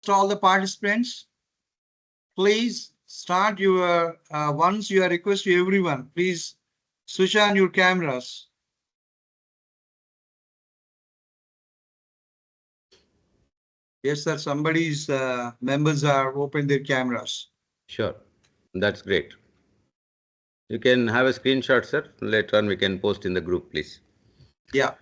all the participants, please start your, once you are request to everyone, please switch on your cameras. Yes, sir. Somebody's members are open their cameras. Sure. That's great. You can have a screenshot, sir. Later on, we can post in the group, please. Yeah.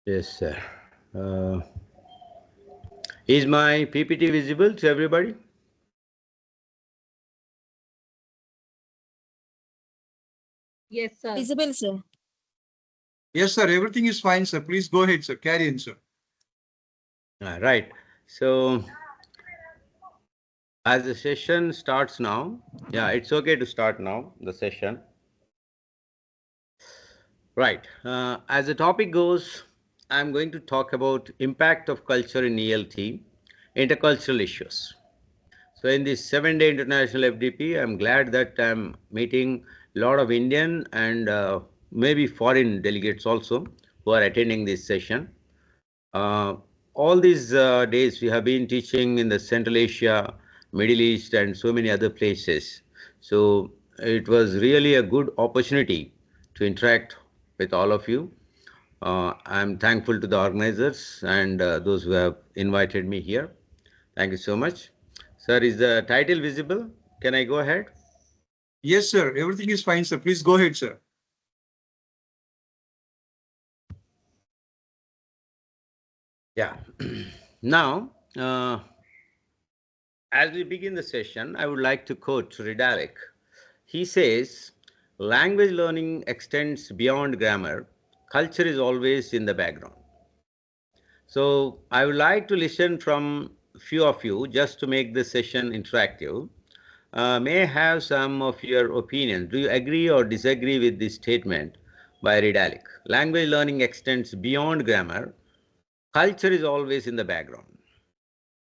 Yes, sir. Is my PPT visible to everybody? Yes, sir. Visible, sir. Yes, sir. Everything is fine, sir. Please go ahead, sir. Carry on, sir. Right. So, as the session starts now, yeah, it's okay to start now, the session. Right. As the topic goes, I'm going to talk about impact of culture in ELT, intercultural issues. So in this 7-day International FDP, I'm glad that I'm meeting a lot of Indian and maybe foreign delegates also who are attending this session. All these days we have been teaching in the Central Asia, Middle East and so many other places. So it was really a good opportunity to interact with all of you. I'm thankful to the organizers and those who have invited me here. Thank you so much. Sir, is the title visible? Can I go ahead? Yes, sir. Everything is fine, sir. Please go ahead, sir. Yeah. Now, as we begin the session, I would like to quote Ridalik. He says, language learning extends beyond grammar. Culture is always in the background. So I would like to listen from a few of you just to make the session interactive. May I have some of your opinions. Do you agree or disagree with this statement by Ridalik? Language learning extends beyond grammar. Culture is always in the background.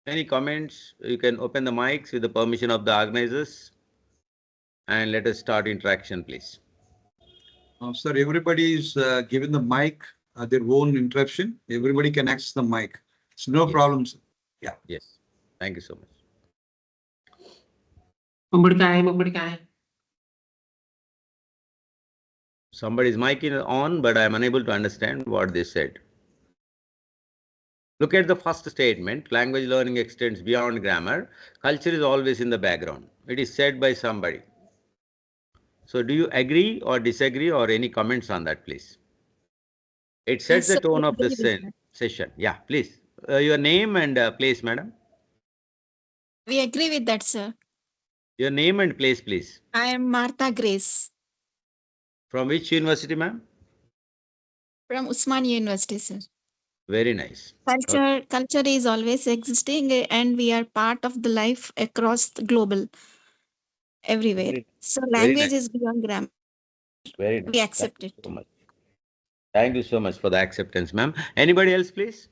Any comments? You can open the mics with the permission of the organizers and let us start interaction, please. Sir, everybody is given the mic their own interruption. Everybody can access the mic. So no problems. Yeah. Yes. Thank you so much. Somebody's mic is on, but I am unable to understand what they said. Look at the first statement. Language learning extends beyond grammar. Culture is always in the background. It is said by somebody. So do you agree or disagree or any comments on that, please? It sets the tone of the session. Yeah, please. Your name and place, madam. We agree with that, sir. Your name and place, please. I am Martha Grace. From which university, ma'am? From Usmania University, sir. Very nice. Culture is always existing and we are part of the life across the global, everywhere. So language is beyond grammar. Very nice. We accept it. So much. Thank you so much for the acceptance, ma'am. Anybody else, please?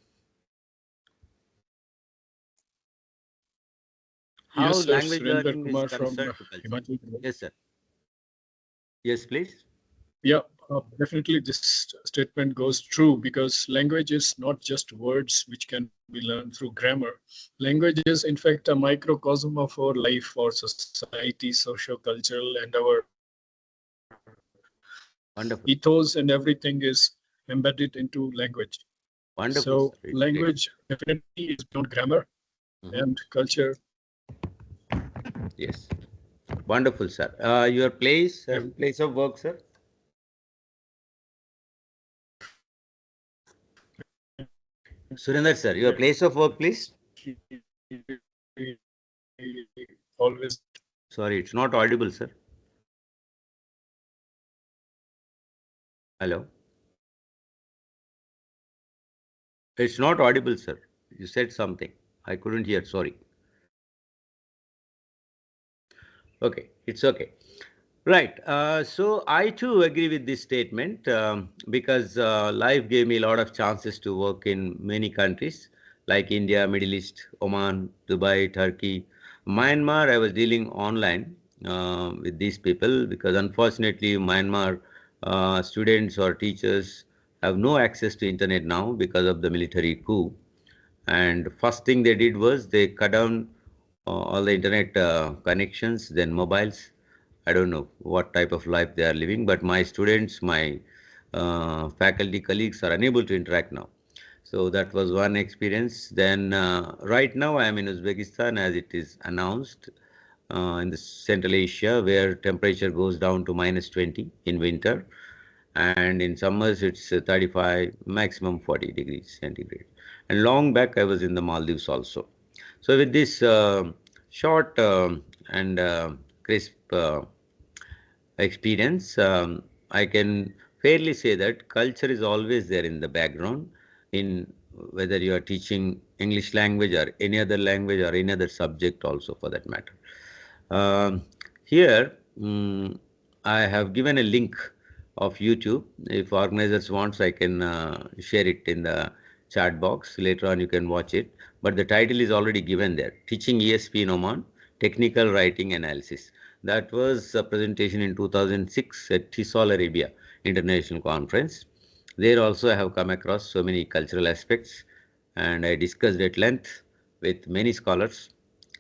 How Yes, sir. language Surinder learning Kumar is from concerned to culture? Himachal Pradesh. Yes, sir. Yes, please. Yeah, definitely this statement goes true because language is not just words which can be learned through grammar. Language is, in fact, a microcosm of our life, our society, socio-cultural, and our Wonderful. ethos and everything is embedded into language. Wonderful. So Sir. language definitely is beyond grammar and culture. Yes. Wonderful, sir. Your place and place of work, sir? Surinder, sir, your place of work, please. Always. Sorry, it's not audible, sir. Hello. It's not audible, sir. You said something. I couldn't hear. Sorry. Okay, it's okay. Right. So I too agree with this statement because life gave me a lot of chances to work in many countries like India, Middle East, Oman, Dubai, Turkey, Myanmar. I was dealing online with these people because unfortunately Myanmar students or teachers have no access to internet now because of the military coup. And first thing they did was they cut down all the internet connections, then mobiles. I don't know what type of life they are living, but my students, my faculty colleagues are unable to interact now. So that was one experience. Then right now I am in Uzbekistan as it is announced in the Central Asia where temperature goes down to -20 in winter and in summers it's 35, maximum 40 degrees centigrade. And long back I was in the Maldives also. So with this short and crisp experience, I can fairly say that culture is always there in the background in whether you are teaching English language or any other language or any other subject also for that matter. Um, Here, I have given a link of YouTube. If organizers wants, I can share it in the chat box. Later on, you can watch it. But the title is already given there. Teaching ESP in Oman, Technical Writing Analysis. That was a presentation in 2006 at Thisol, Arabia International Conference. There also I have come across so many cultural aspects and I discussed at length with many scholars,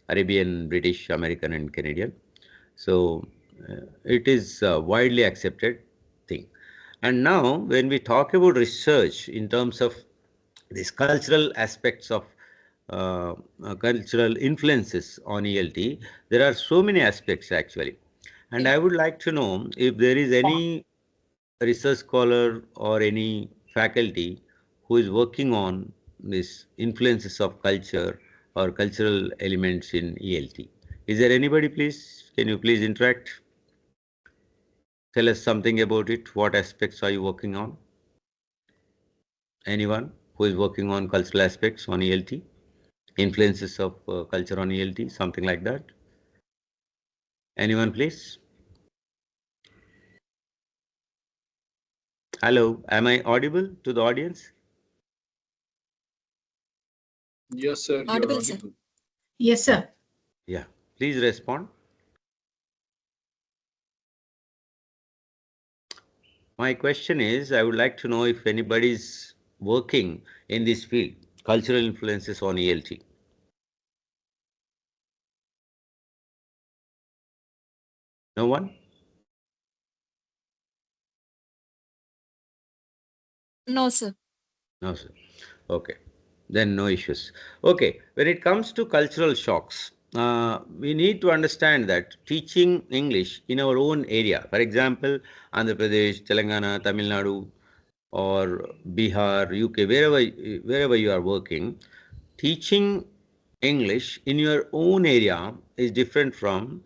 Arabian, British, American and Canadian. So it is a widely accepted thing. And now when we talk about research in terms of these cultural aspects of cultural influences on ELT, there are so many aspects actually. And I would like to know if there is any research scholar or any faculty who is working on these influences of culture or cultural elements in ELT. Is there anybody, please? Can you please interact? Tell us something about it. What aspects are you working on? Anyone who is working on cultural aspects on ELT? Influences of culture on ELT, something like that? Anyone, please? Hello, am I audible to the audience? Yes, sir. You're Audible, sir. audible. Yes, sir. Yeah, please respond. My question is, I would like to know if anybody is working in this field, cultural influences on ELT. No one? No, sir. No, sir. Okay, then no issues. Okay, when it comes to cultural shocks, we need to understand that teaching English in our own area, for example, Andhra Pradesh, Telangana, Tamil Nadu, or Bihar, UK, wherever you are working, teaching English in your own area is different from,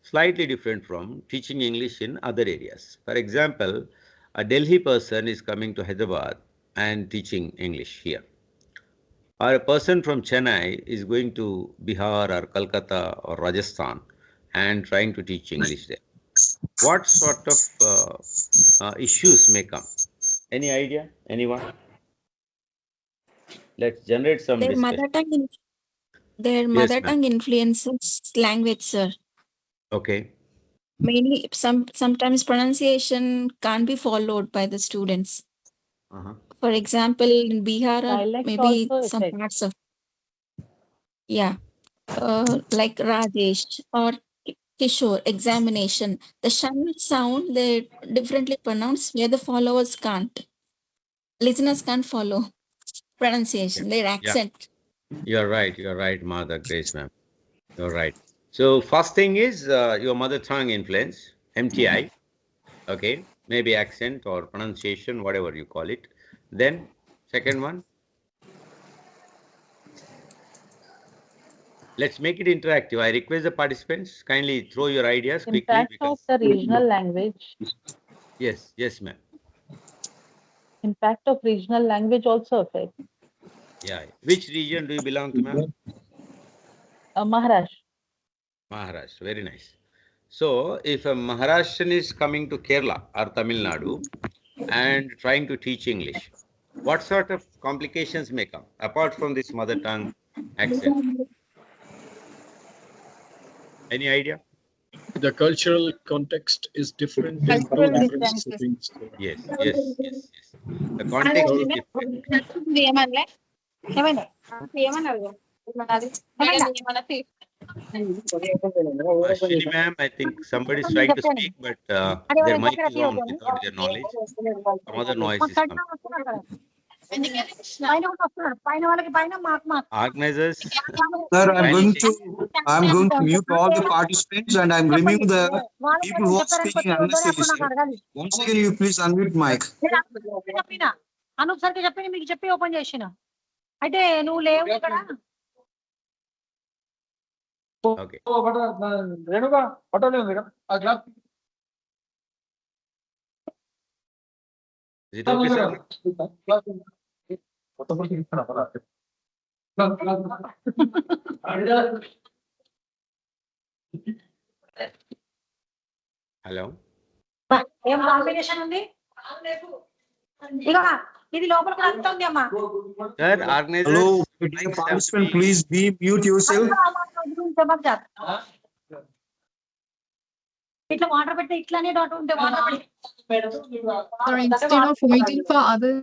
slightly different from teaching English in other areas. For example, a Delhi person is coming to Hyderabad and teaching English here. Or a person from Chennai is going to Bihar or Calcutta or Rajasthan and trying to teach English there. What sort of issues may come? Any idea? Anyone? Let's generate some Their discussion. their Yes, mother ma'am. tongue influences language, sir. Okay. Mainly, sometimes pronunciation can't be followed by the students. Uh-huh. For example, in Bihar or Dialects maybe also some affect. parts of, yeah, like Rajesh or Kishore examination, the shan sound they differently pronounce where the followers can't. Listeners can't follow pronunciation, their Yeah, accent. you're right. You're right, Mother Grace, ma'am. You're right. So first thing is your mother tongue influence, MTI. Okay, maybe accent or pronunciation, whatever you call it. Then second one, let's make it interactive. I request the participants kindly throw your ideas quickly Impact of because the regional language. yes, yes, ma'am. Impact of regional language also affects. Yeah. Which region do you belong to, ma'am? Maharashtra. Maharashtra. Very nice. So, if a Maharashtrian is coming to Kerala or Tamil Nadu and trying to teach English, what sort of complications may come apart from this mother tongue accent? Any idea? The cultural context is different in two Cultural different differences. settings. Yes, yes, yes, yes. The context is different. Ashwini ma'am, I think somebody is trying to speak, but their mic is on without their knowledge. Some other noise is coming. Organizers, Sir, I'm going to mute all the participants and I'm removing the people who are speaking unnecessarily, sir. Once again, you please unmute mic. Anoop సార్కి చెప్పి మీకు చెప్పి open చేసిన అయితే నువ్వు లేవు ఇక్కడ okay. రేణుగా ఫోటోలో ఉంది కదా ఆ class Is it okay, sir? Hello. ఏం కాంబినేషన్ ఉంది ఇక ఇది లోపల కూడా అంత ఉంది అమ్మా Sir, organizers. Hello, dear participant, please be mute yourself. ఇట్లా వాటర్ పెడితే ఇట్లానే డాట్ ఉంటే water Sorry, instead of waiting for others.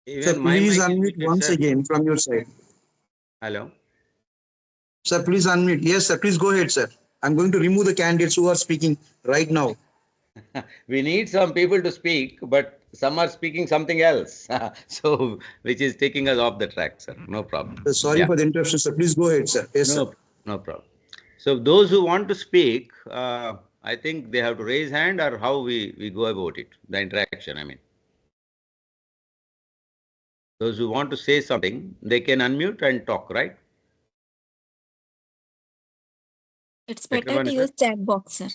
Sir, Even my please mic is unmute muted, once sir. again from your side. Hello. Sir, please unmute. Yes, sir, please go ahead, sir. I'm going to remove the candidates who are speaking right now. We need some people to speak, but some are speaking something else. So, which is taking us off the track, sir. No problem. Sorry Yeah. for the interruption, sir. Please go ahead, sir. Yes, No, sir. no problem. So, those who want to speak, I think they have to raise hand, or how we go about it, the interaction, I mean. Those who want to say something, they can unmute and talk, right? It's better to Chakrabarti, sir? use chat box, sir.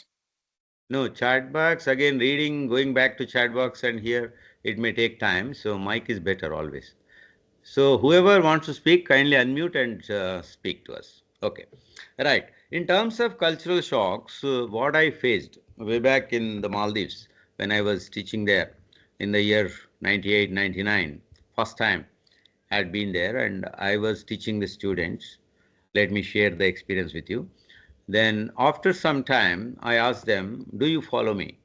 No, chat box, again, reading, going back to chat box and here, it may take time. So, mic is better always. So, whoever wants to speak, kindly unmute and speak to us. Okay. Right. In terms of cultural shocks, what I faced way back in the Maldives when I was teaching there in the year 98, 99, first time I had been there and I was teaching the students. Let me share the experience with you. Then after some time, I asked them, do you follow me?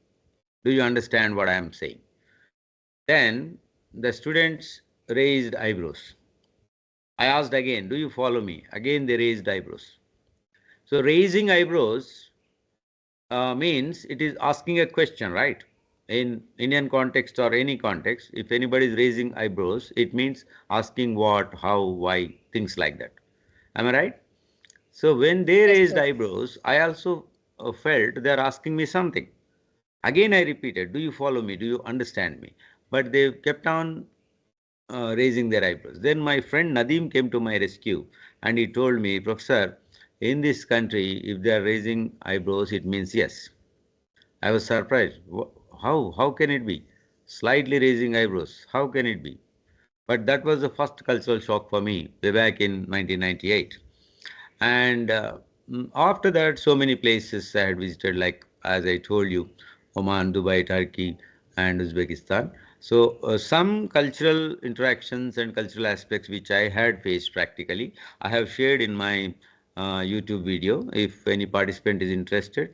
Do you understand what I am saying? Then the students raised eyebrows. I asked again, do you follow me? Again, they raised eyebrows. So raising eyebrows means it is asking a question, right? In Indian context or any context, if anybody is raising eyebrows, it means asking what, how, why, things like that. Am I right? So when they raised eyebrows, I also felt they are asking me something. Again, I repeated, do you follow me? Do you understand me? But they kept on raising their eyebrows. Then my friend Nadeem came to my rescue and he told me, Professor, in this country, if they are raising eyebrows, it means yes. I was surprised. How can it be? Slightly raising eyebrows. How can it be? But that was the first cultural shock for me way back in 1998. And after that, so many places I had visited, like as I told you, Oman, Dubai, Turkey, and Uzbekistan. So some cultural interactions and cultural aspects which I had faced practically, I have shared in my YouTube video. If any participant is interested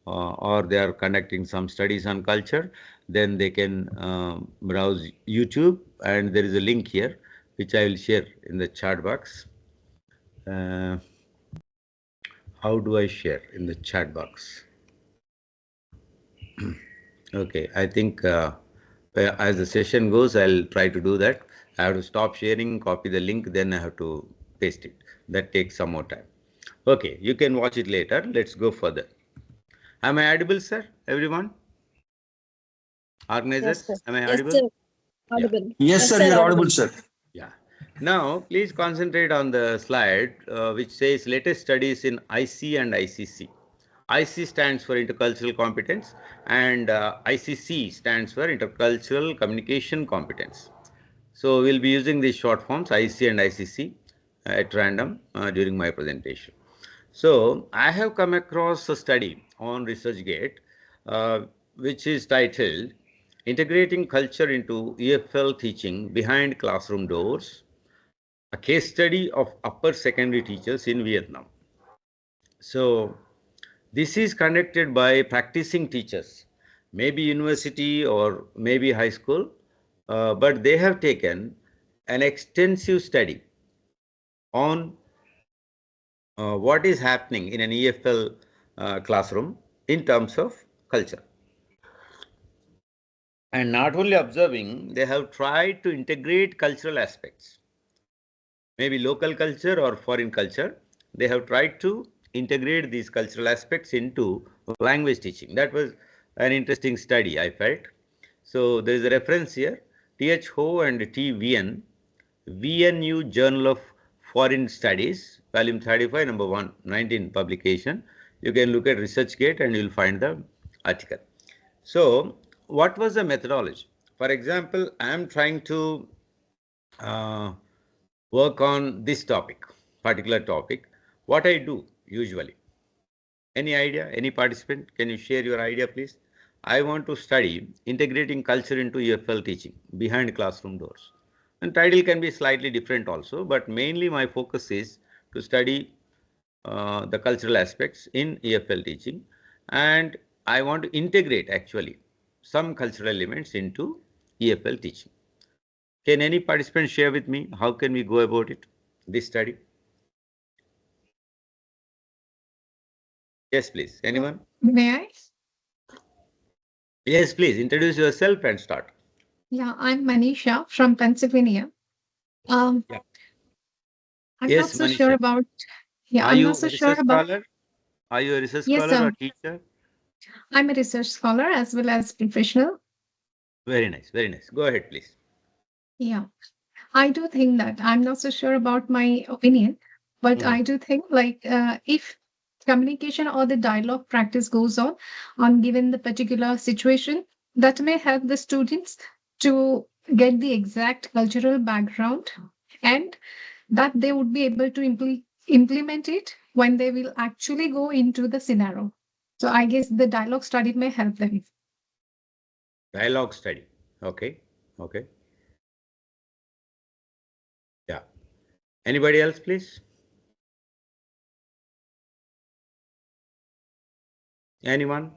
or they are conducting some studies on culture, then they can browse YouTube, and there is a link here which I will share in the chat box. How do I share in the chat box? Okay, I think as the session goes, I'll try to do that. I have to stop sharing, copy the link, then I have to paste it. That takes some more time. Okay, you can watch it later. Let's go further. Am I audible, sir? Everyone? Organizers, Yes, sir. am I Yes, audible? sir. Audible. Yes, sir, you're audible, sir. Yeah. Now, please concentrate on the slide which says latest studies in IC and ICC. IC stands for Intercultural Competence and ICC stands for Intercultural Communication Competence. So, we'll be using these short forms IC and ICC at random during my presentation. So, I have come across a study on ResearchGate which is titled Integrating Culture into EFL Teaching Behind Classroom Doors, a case study of upper secondary teachers in Vietnam. So, this is conducted by practicing teachers, maybe university or maybe high school, but they have taken an extensive study on what is happening in an EFL classroom in terms of culture. And not only observing, they have tried to integrate cultural aspects, maybe local culture or foreign culture. They have tried to integrate these cultural aspects into language teaching. That was an interesting study, I felt. So there is a reference here, T.H. Ho and T. Vien, VNU Journal of Foreign Studies, volume 35, number 119 publication. You can look at ResearchGate and you will find the article. So what was the methodology? For example, I am trying to work on this topic, particular topic. What I do usually? Any idea? Any participant? Can you share your idea, please? I want to study integrating culture into EFL teaching behind classroom doors. And title can be slightly different also, but mainly my focus is to study the cultural aspects in EFL teaching, and I want to integrate actually some cultural elements into EFL teaching. Can any participant share with me how can we go about it, this study? Yes, please. Anyone? May I? Yes, please. Introduce yourself and start. Yeah, I'm Manisha from Pennsylvania. Yeah. I'm Yes, not so sure Manisha. about. Yeah, Are I'm you not so a sure research about. scholar? Are you a research Yes, scholar or sir. teacher? I'm a research scholar as well as professional. Very nice. Very nice. Go ahead, please. Yeah, I do think that I'm not so sure about my opinion, but I do think like if communication or the dialogue practice goes on given the particular situation, that may help the students to get the exact cultural background and that they would be able to implement it when they will actually go into the scenario. So I guess the dialogue study may help them. Dialogue study. Okay. Okay. Yeah. Anybody else, please? Anyone?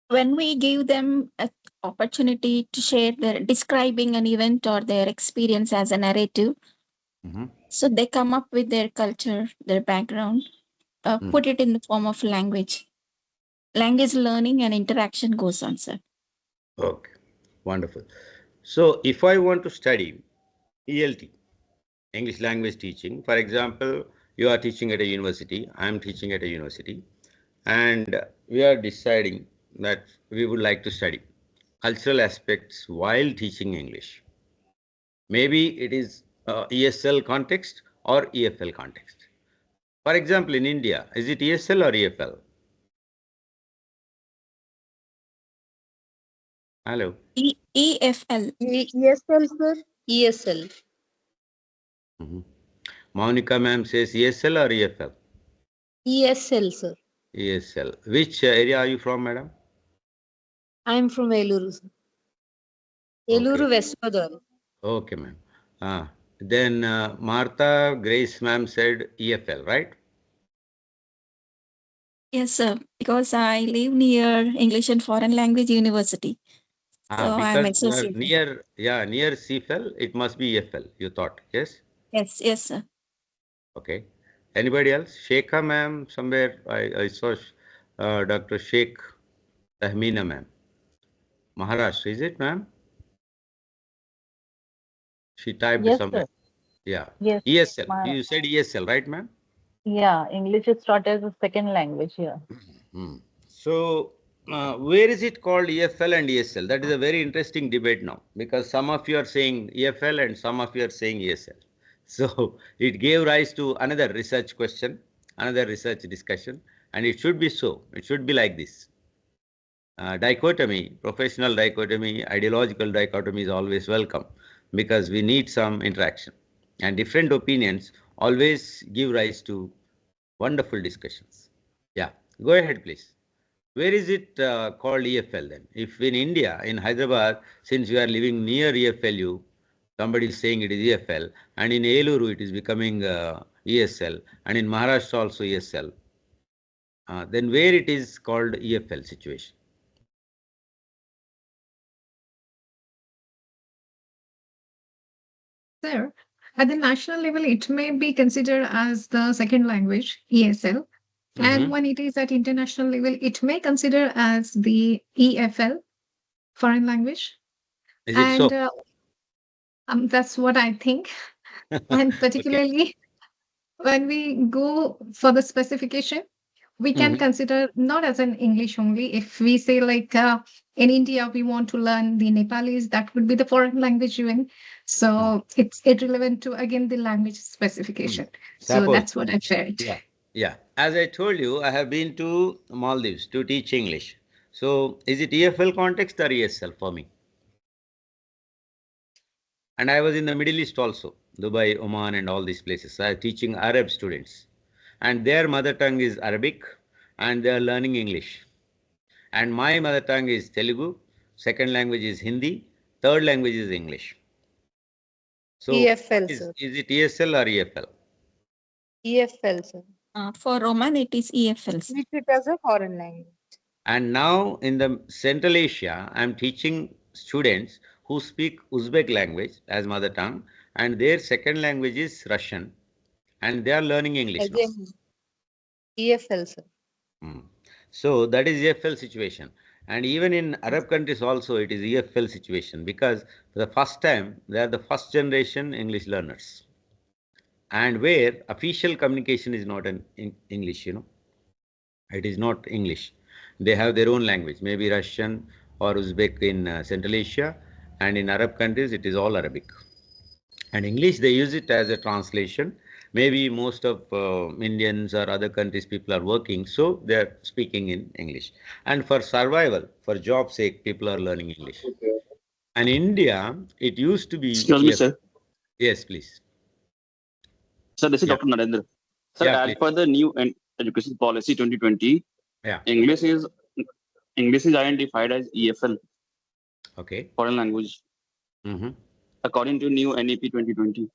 When we give them an opportunity to share their describing an event or their experience as a narrative, so they come up with their culture, their background, put it in the form of language. Language learning and interaction goes on, sir. Okay. Wonderful. So if I want to study ELT, English language teaching, for example, you are teaching at a university, I am teaching at a university, and we are deciding that we would like to study cultural aspects while teaching English. Maybe it is ESL context or EFL context. For example, in India, is it ESL or EFL? Hello. EFL. ESL, sir. ESL. Monica ma'am says ESL or EFL? ESL, sir. ESL. Which area are you from, madam? I am from Eluru. Eluru, West Bengal. Okay, ma'am. Then Martha Grace ma'am said EFL, right? Yes, sir. Because I live near English and Foreign Language University. So I'm Because you are associated. near CFL, it must be EFL, you thought, yes? Yes, sir. Okay. Anybody else? Sheikha ma'am, somewhere I saw Dr. Sheikh Tahmina ma'am. Maharashtra, is it ma'am? She typed Yes, somewhere. sir. Yeah. Yes. ESL. You said ESL, right, ma'am? Yeah, English is taught as a second language here. So Where is it called EFL and ESL? That is a very interesting debate now, because some of you are saying EFL and some of you are saying ESL. So it gave rise to another research question, another research discussion, and it should be so. It should be like this. Dichotomy, professional dichotomy, ideological dichotomy is always welcome, because we need some interaction. And different opinions always give rise to wonderful discussions. Yeah, go ahead, please. Where is it called EFL then? If in India, in Hyderabad, since you are living near EFLU, somebody is saying it is EFL, and in Eluru it is becoming ESL, and in Maharashtra also ESL, then where it is called EFL situation? Sir, at the national level, it may be considered as the second language, ESL. And when it is at international level, it may consider as the EFL, foreign language. Is it so? And that's what I think. And particularly when we go for the specification, we can consider not as an English only. If we say like in India, we want to learn the Nepalese, that would be the foreign language even. So it's irrelevant to, again, the language specification. So that's what I felt. Yeah. Yeah. As I told you, I have been to Maldives to teach English. So is it EFL context or ESL for me? And I was in the Middle East also, Dubai, Oman, and all these places. I was teaching Arab students. And their mother tongue is Arabic, and they are learning English. And my mother tongue is Telugu, second language is Hindi, third language is English. So EFL, sir. is it ESL or EFL? EFL, sir. For Oman, it is EFL. Treat it as a foreign language. And now in the Central Asia, I am teaching students who speak Uzbek language as mother tongue, and their second language is Russian, and they are learning English now. Again, EFL, sir. So that is EFL situation. And even in Arab countries also it is EFL situation, because for the first time they are the first generation English learners, and where official communication is not in English, it is not English. They have their own language, maybe Russian or Uzbek in Central Asia, and in Arab countries it is all Arabic. And English, they use it as a translation. Maybe most of Indians or other countries people are working, so they are speaking in English. And for survival, for job sake, people are learning English. And India, it used to be... Excuse me, sir. Yes, please. Sir, this is Dr. Narendra. Sir, as per the new education policy 2020, English is identified as EFL. Okay. Foreign language. According to new NEP 2020.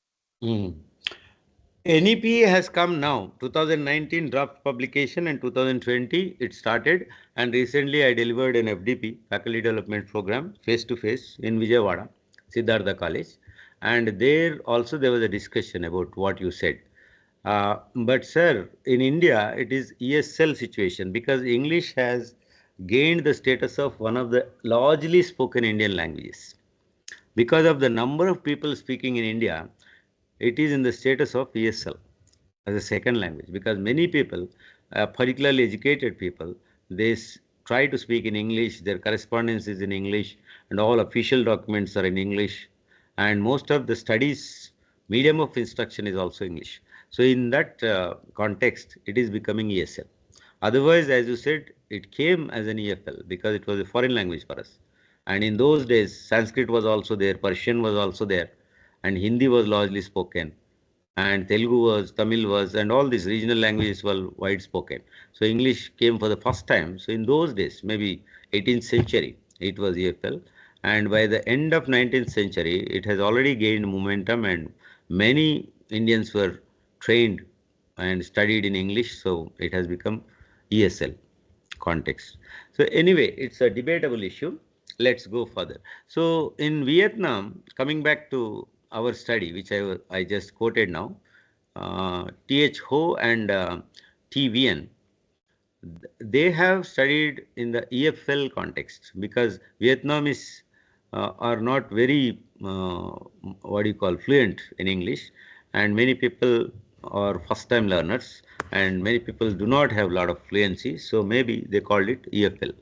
NEP has come now, 2019 draft publication, and 2020 it started, and recently I delivered an FDP, Faculty Development Program, face-to-face in Vijayawada, Siddhartha College, and there also there was a discussion about what you said. But sir, in India it is ESL situation, because English has gained the status of one of the largely spoken Indian languages. Because of the number of people speaking in India, it is in the status of ESL as a second language, because many people, particularly educated people, they try to speak in English, their correspondence is in English, and all official documents are in English, and most of the studies, medium of instruction is also English. So in that context, it is becoming ESL. Otherwise, as you said, it came as an EFL because it was a foreign language for us. And in those days, Sanskrit was also there, Persian was also there, and Hindi was largely spoken, and Telugu was, Tamil was, and all these regional languages were wide spoken. So English came for the first time. So in those days, maybe 18th century, it was EFL. And by the end of 19th century, it has already gained momentum, and many Indians were trained and studied in English. So it has become ESL context. So anyway, it's a debatable issue. Let's go further. So in Vietnam, coming back to our study, which I just quoted now, Th Ho and T Vien, they have studied in the EFL context, because Vietnamese are not very fluent in English, and many people are first-time learners, and many people do not have a lot of fluency, so maybe they called it EFL.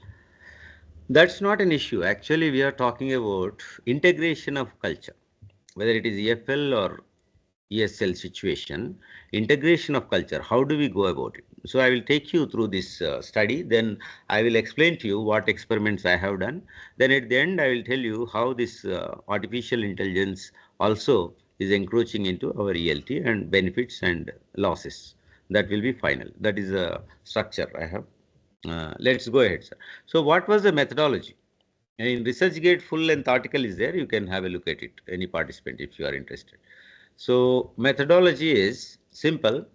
That's not an issue. Actually, we are talking about integration of culture, whether it is EFL or ESL situation, integration of culture. How do we go about it? So I will take you through this study. Then I will explain to you what experiments I have done. Then at the end, I will tell you how this artificial intelligence also is encroaching into our ELT and benefits and losses. That will be final. That is a structure I have. Let's go ahead, sir. So what was the methodology? In ResearchGate full length article is there. You can have a look at it, any participant, if you are interested. So methodology is simple.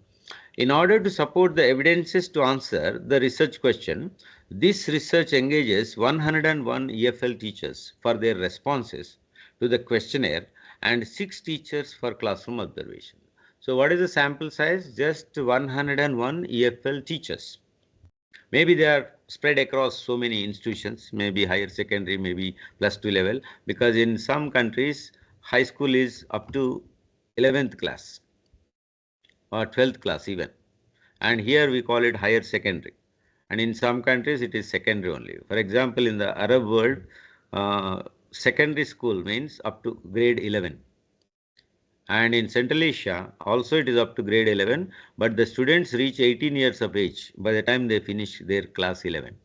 In order to support the evidences to answer the research question, this research engages 101 EFL teachers for their responses to the questionnaire and 6 teachers for classroom observation. So what is the sample size? Just 101 EFL teachers. Maybe they are spread across so many institutions, maybe higher secondary, maybe +2 level, because in some countries, high school is up to 11th class or 12th class even. And here we call it higher secondary. And in some countries, it is secondary only. For example, in the Arab world, secondary school means up to grade 11. And in Central Asia, also it is up to grade 11, but the students reach 18 years of age by the time they finish their class 11.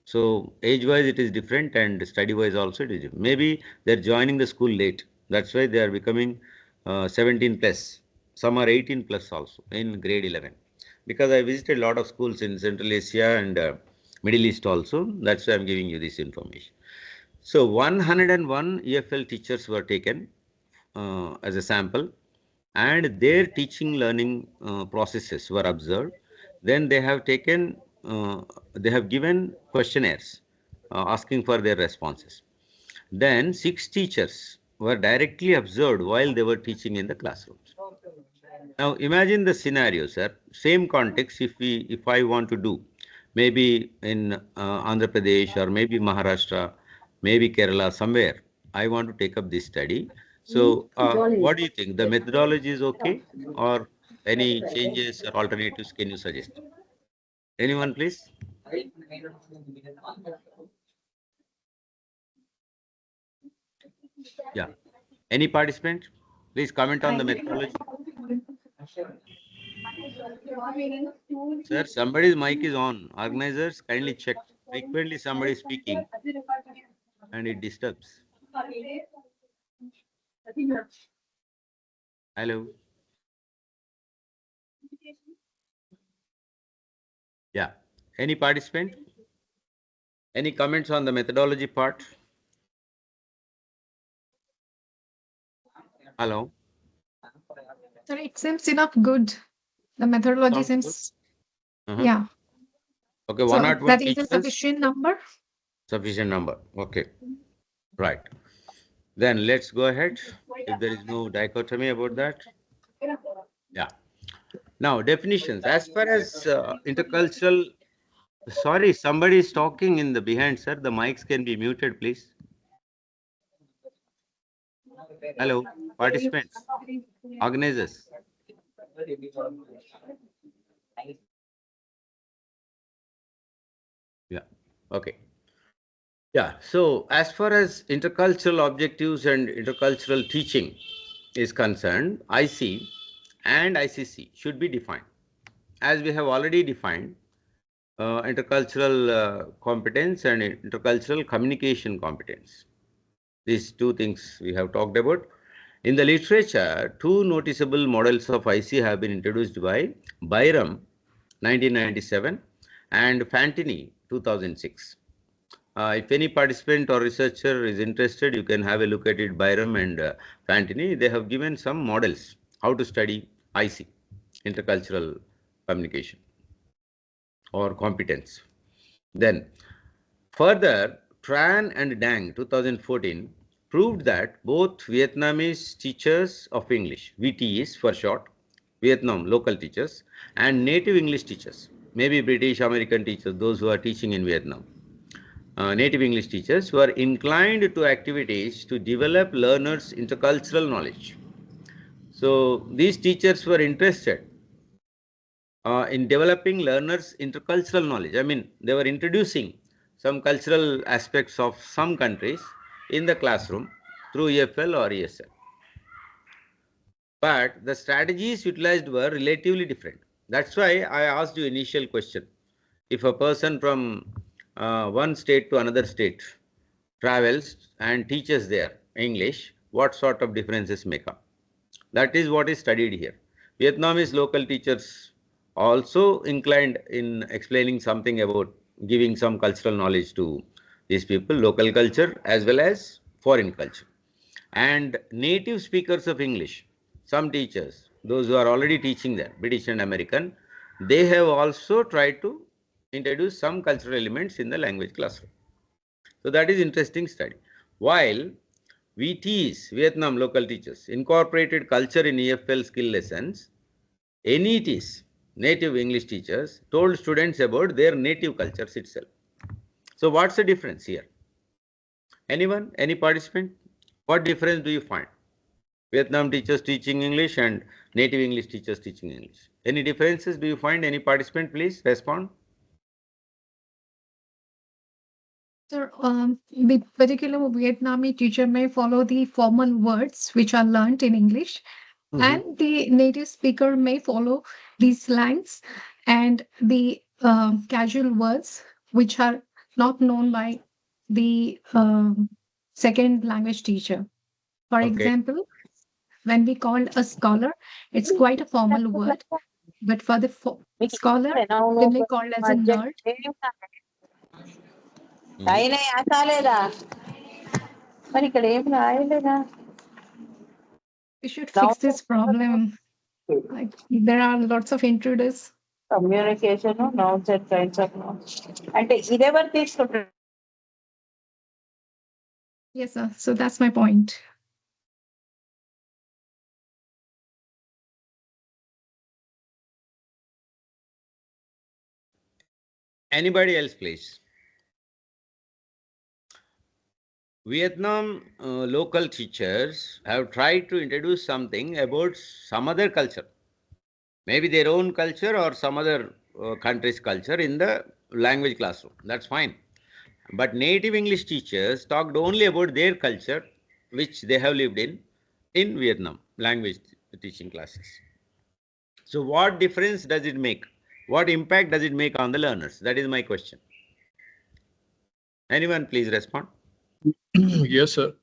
So age-wise it is different and study-wise also it is different. Maybe they're joining the school late. That's why they are becoming 17 plus. Some are 18 plus also in grade 11. Because I visited a lot of schools in Central Asia and Middle East also. That's why I'm giving you this information. So 101 EFL teachers were taken as a sample and their teaching learning processes were observed. Then they have taken, they have given questionnaires asking for their responses. Then 6 teachers were directly observed while they were teaching in the classrooms. Now imagine the scenario, sir. Same context if I want to do, maybe in Andhra Pradesh or maybe Maharashtra, maybe Kerala, somewhere, I want to take up this study. So what do you think? The methodology is okay or any changes or alternatives can you suggest? Anyone please? Yeah. Any participant? Please comment on the methodology. Sir, somebody's mic is on. Organizers, kindly check. Frequently somebody is speaking and it disturbs. Hello. Yeah. Any participant? Any comments on the methodology part? Hello. Sir, it seems enough good. The methodology Sounds seems, good? yeah. Okay, So 101 that is a teachers. sufficient number. Sufficient number. Okay. Right. Then let's go ahead. If there is no dichotomy about that. Yeah. Now definitions. As far as intercultural. Sorry, somebody is talking in the behind, sir. The mics can be muted, please. Hello, participants, organizers. Yeah, okay. Yeah, so as far as intercultural objectives and intercultural teaching is concerned, IC and ICC should be defined. As we have already defined, intercultural competence and intercultural communication competence. These two things we have talked about. In the literature, 2 noticeable models of IC have been introduced by Byram, 1997, and Fantini, 2006. If any participant or researcher is interested, you can have a look at it, Byram and Fantini. They have given some models how to study IC, intercultural communication or competence. Then, further, Tran and Dang, 2014, proved that both Vietnamese teachers of English, VTEs for short, Vietnam local teachers, and native English teachers, maybe British American teachers, those who are teaching in Vietnam, native English teachers were inclined to activities to develop learners' intercultural knowledge. So these teachers were interested in developing learners' intercultural knowledge. I mean, they were introducing some cultural aspects of some countries in the classroom through EFL or ESL. But the strategies utilized were relatively different. That's why I asked you initial question. If a person from one state to another state travels and teaches there English, what sort of differences may come? That is what is studied here. Vietnamese local teachers also inclined in explaining something about giving some cultural knowledge to these people, local culture as well as foreign culture. And native speakers of English, some teachers, those who are already teaching there, British and American, they have also tried to introduce some cultural elements in the language classroom. So that is interesting study. While VTs, Vietnam local teachers, incorporated culture in EFL skill lessons, NETs, native English teachers, told students about their native cultures itself. So what's the difference here? Anyone? Any participant? What difference do you find? Vietnam teachers teaching English and native English teachers teaching English. Any differences do you find? Any participant, please respond. Sir, the particular Vietnamese teacher may follow the formal words which are learnt in English, and the native speaker may follow the slangs and the casual words which are not known by the second language teacher. For example, when we call a scholar, it's quite a formal word, but for the scholar, they may call as a nerd. We should fix this problem. Like, there are lots of intruders. Communication, nouns and kinds of nouns. And irever తీసుకుంటారు. Yes, sir. So that's my point. Anybody else, please? Vietnam local teachers have tried to introduce something about some other culture, maybe their own culture or some other country's culture in the language classroom. That's fine. But native English teachers talked only about their culture, which they have lived in Vietnam language teaching classes. So what difference does it make? What impact does it make on the learners? That is my question. Anyone please respond? Yes, sir.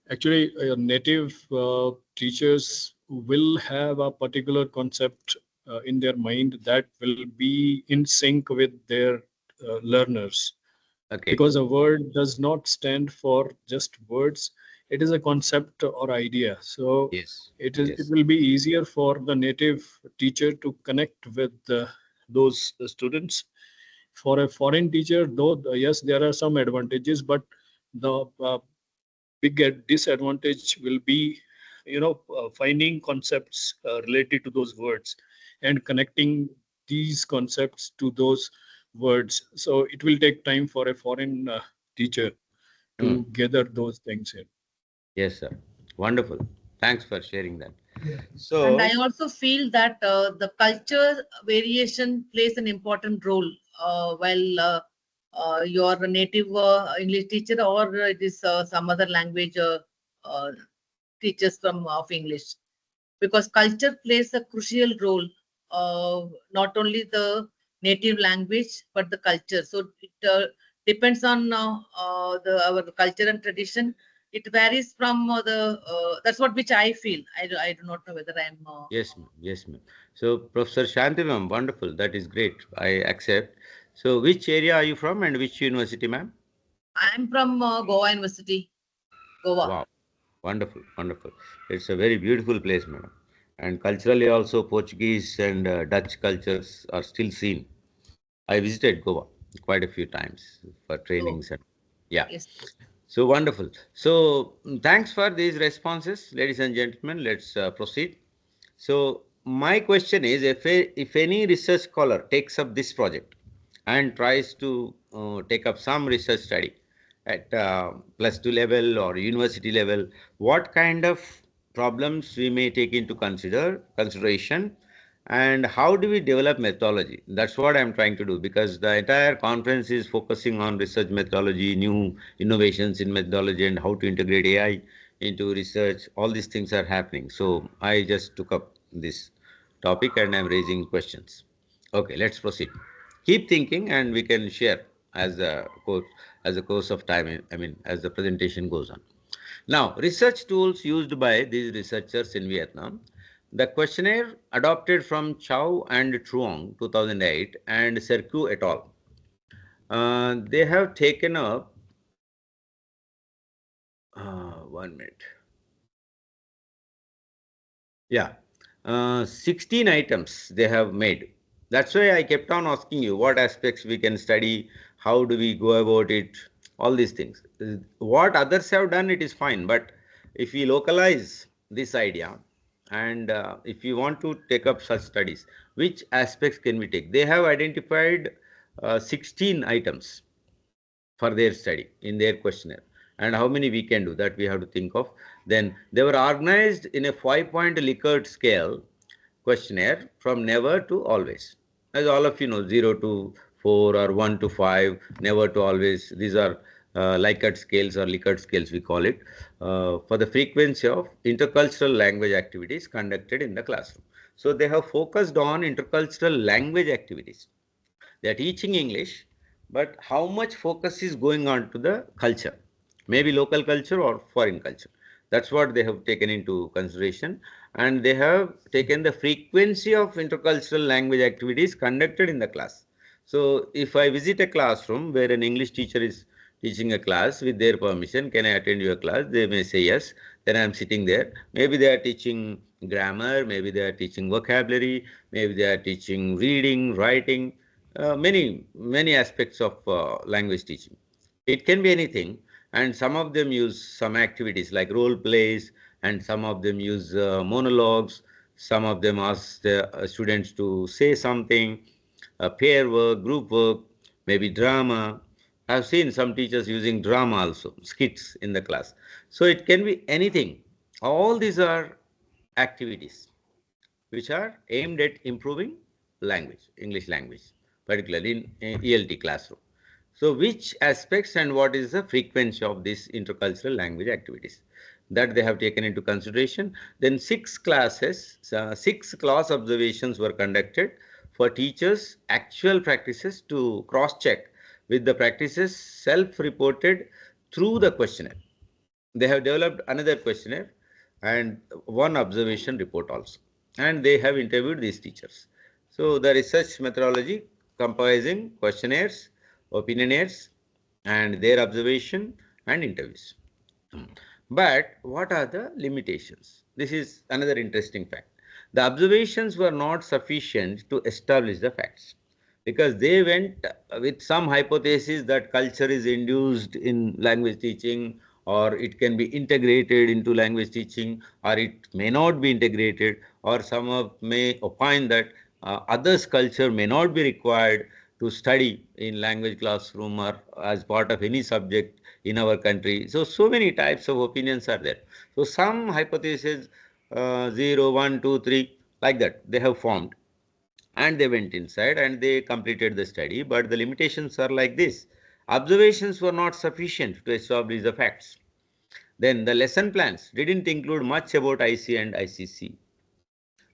Actually, native teachers will have a particular concept in their mind that will be in sync with their learners. Okay. Because a word does not stand for just words. It is a concept or idea. So yes. It will be easier for the native teacher to connect with those students. For a foreign teacher, though, yes, there are some advantages, but the big disadvantage will be, finding concepts related to those words and connecting these concepts to those words. So it will take time for a foreign teacher to gather those things in. Yes, sir. Wonderful. Thanks for sharing that. Yeah. So, and I also feel that the culture variation plays an important role while you're a native English teacher or it is some other language teachers of English, because culture plays a crucial role, not only the native language but the culture. So it depends on our culture and tradition. It varies from that's what which I feel. I do not know whether I'm yes, ma'am. Yes, ma'am. So Professor Shanti, ma'am, wonderful. That is great. I accept. So which area are you from and which university, ma'am? I'm from Goa University, Goa. Wow, wonderful, wonderful. It's a very beautiful place, madam. And culturally also Portuguese and Dutch cultures are still seen. I visited Goa quite a few times for trainings and yeah. Yes. So wonderful. So thanks for these responses, ladies and gentlemen. Let's proceed. So my question is, if any research scholar takes up this project and tries to take up some research study at +2 level or university level, what kind of problems we may take into consideration And how do we develop methodology? That's what I'm trying to do, because the entire conference is focusing on research methodology, new innovations in methodology, and how to integrate AI into research. All these things are happening. So I just took up this topic and I'm raising questions. Okay, let's proceed. Keep thinking and we can share as the course of time, I mean, as the presentation goes on. Now, research tools used by these researchers in Vietnam. The questionnaire adopted from Chow and Truong 2008 and Sercu et al. They have taken up 1 minute. Yeah, 16 items they have made. That's why I kept on asking you what aspects we can study, how do we go about it, all these things. What others have done, it is fine, but if we localize this idea and if we want to take up such studies, which aspects can we take? They have identified 16 items for their study in their questionnaire, and how many we can do, that we have to think of. Then they were organized in a 5-point Likert scale questionnaire from never to always. As all of you know, 0 to 4 or 1 to 5, never to always. These are Likert scales or Likert scales we call it, for the frequency of intercultural language activities conducted in the classroom. So they have focused on intercultural language activities. They are teaching English, but how much focus is going on to the culture, maybe local culture or foreign culture. That's what they have taken into consideration, and they have taken the frequency of intercultural language activities conducted in the class. So if I visit a classroom where an English teacher is teaching a class, with their permission, can I attend your class? They may say yes. Then I am sitting there. Maybe they are teaching grammar, maybe they are teaching vocabulary, maybe they are teaching reading, writing, many aspects of language teaching. It can be anything, and some of them use some activities like role plays, and some of them use monologues. Some of them ask the students to say something, pair work, group work, maybe drama. I've seen some teachers using drama also, skits in the class. So it can be anything. All these are activities which are aimed at improving language, English language, particularly in ELT classroom. So which aspects and what is the frequency of these intercultural language activities? That they have taken into consideration. Then 6 classes, 6 class observations were conducted for teachers' actual practices to cross-check with the practices self-reported through the questionnaire. They have developed another questionnaire and one observation report also, and they have interviewed these teachers. So the research methodology comprising questionnaires, opinionaires, and their observation and interviews. But what are the limitations? This is another interesting fact. The observations were not sufficient to establish the facts, because they went with some hypothesis that culture is induced in language teaching, or it can be integrated into language teaching, or it may not be integrated, or some of may opine that others' culture may not be required to study in language classroom or as part of any subject in our country. So many types of opinions are there. So some hypotheses, 0, 1, 2, 3, like that, they have formed. And they went inside and they completed the study. But the limitations are like this. Observations were not sufficient to establish the facts. Then the lesson plans didn't include much about IC and ICC.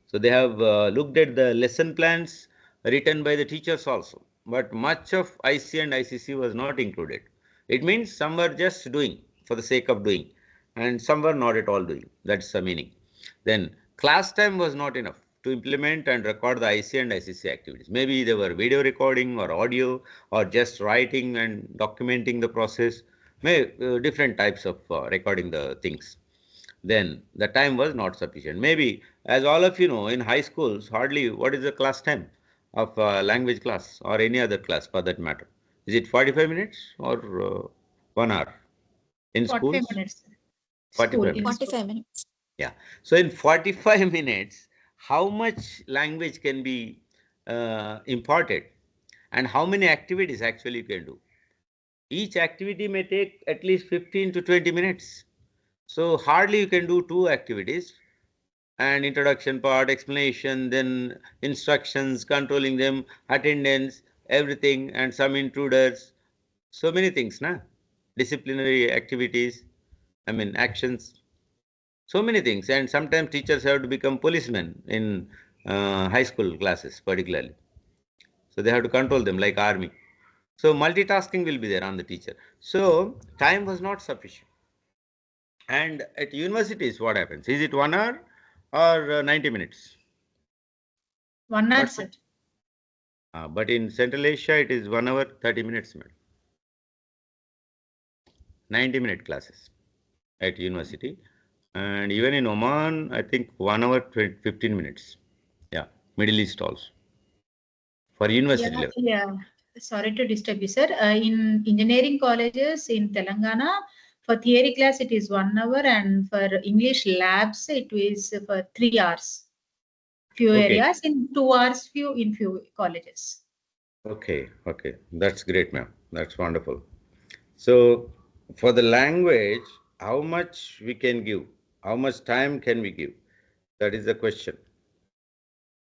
So they have looked at the lesson plans written by the teachers also, but much of IC and ICC was not included. It means some were just doing for the sake of doing, and some were not at all doing. That's the meaning. Then class time was not enough to implement and record the IC and ICC activities. Maybe they were video recording or audio, or just writing and documenting the process. Different types of recording the things. Then the time was not sufficient. Maybe, as all of you know, in high schools, hardly what is the class time of language class or any other class for that matter? Is it 45 minutes or 1 hour? In 45 schools? minutes. 45 minutes. 45 minutes. Yeah. So in 45 minutes, how much language can be imparted, and how many activities actually you can do? Each activity may take at least 15 to 20 minutes. So hardly you can do 2 activities, and introduction part, explanation, then instructions, controlling them, attendance, everything, and some intruders. So many things, na? Disciplinary activities, actions. So many things. And sometimes teachers have to become policemen in high school classes, particularly. So they have to control them like army. So multitasking will be there on the teacher. So time was not sufficient. And at universities, what happens? Is it 1 hour or 90 minutes? 1 hour, sir. But in Central Asia, it is 1 hour, 30 minutes, madam. 90-minute classes at university. And even in Oman, I think 1 hour, 15 minutes. Yeah, Middle East also. For university level. Yeah. Sorry to disturb you, sir. In engineering colleges in Telangana, for theory class, it is 1 hour, and for English labs, it is for 3 hours. Few areas, in 2 hours, few colleges. Okay, okay. That's great, ma'am. That's wonderful. So, for the language, how much we can give? How much time can we give? That is the question.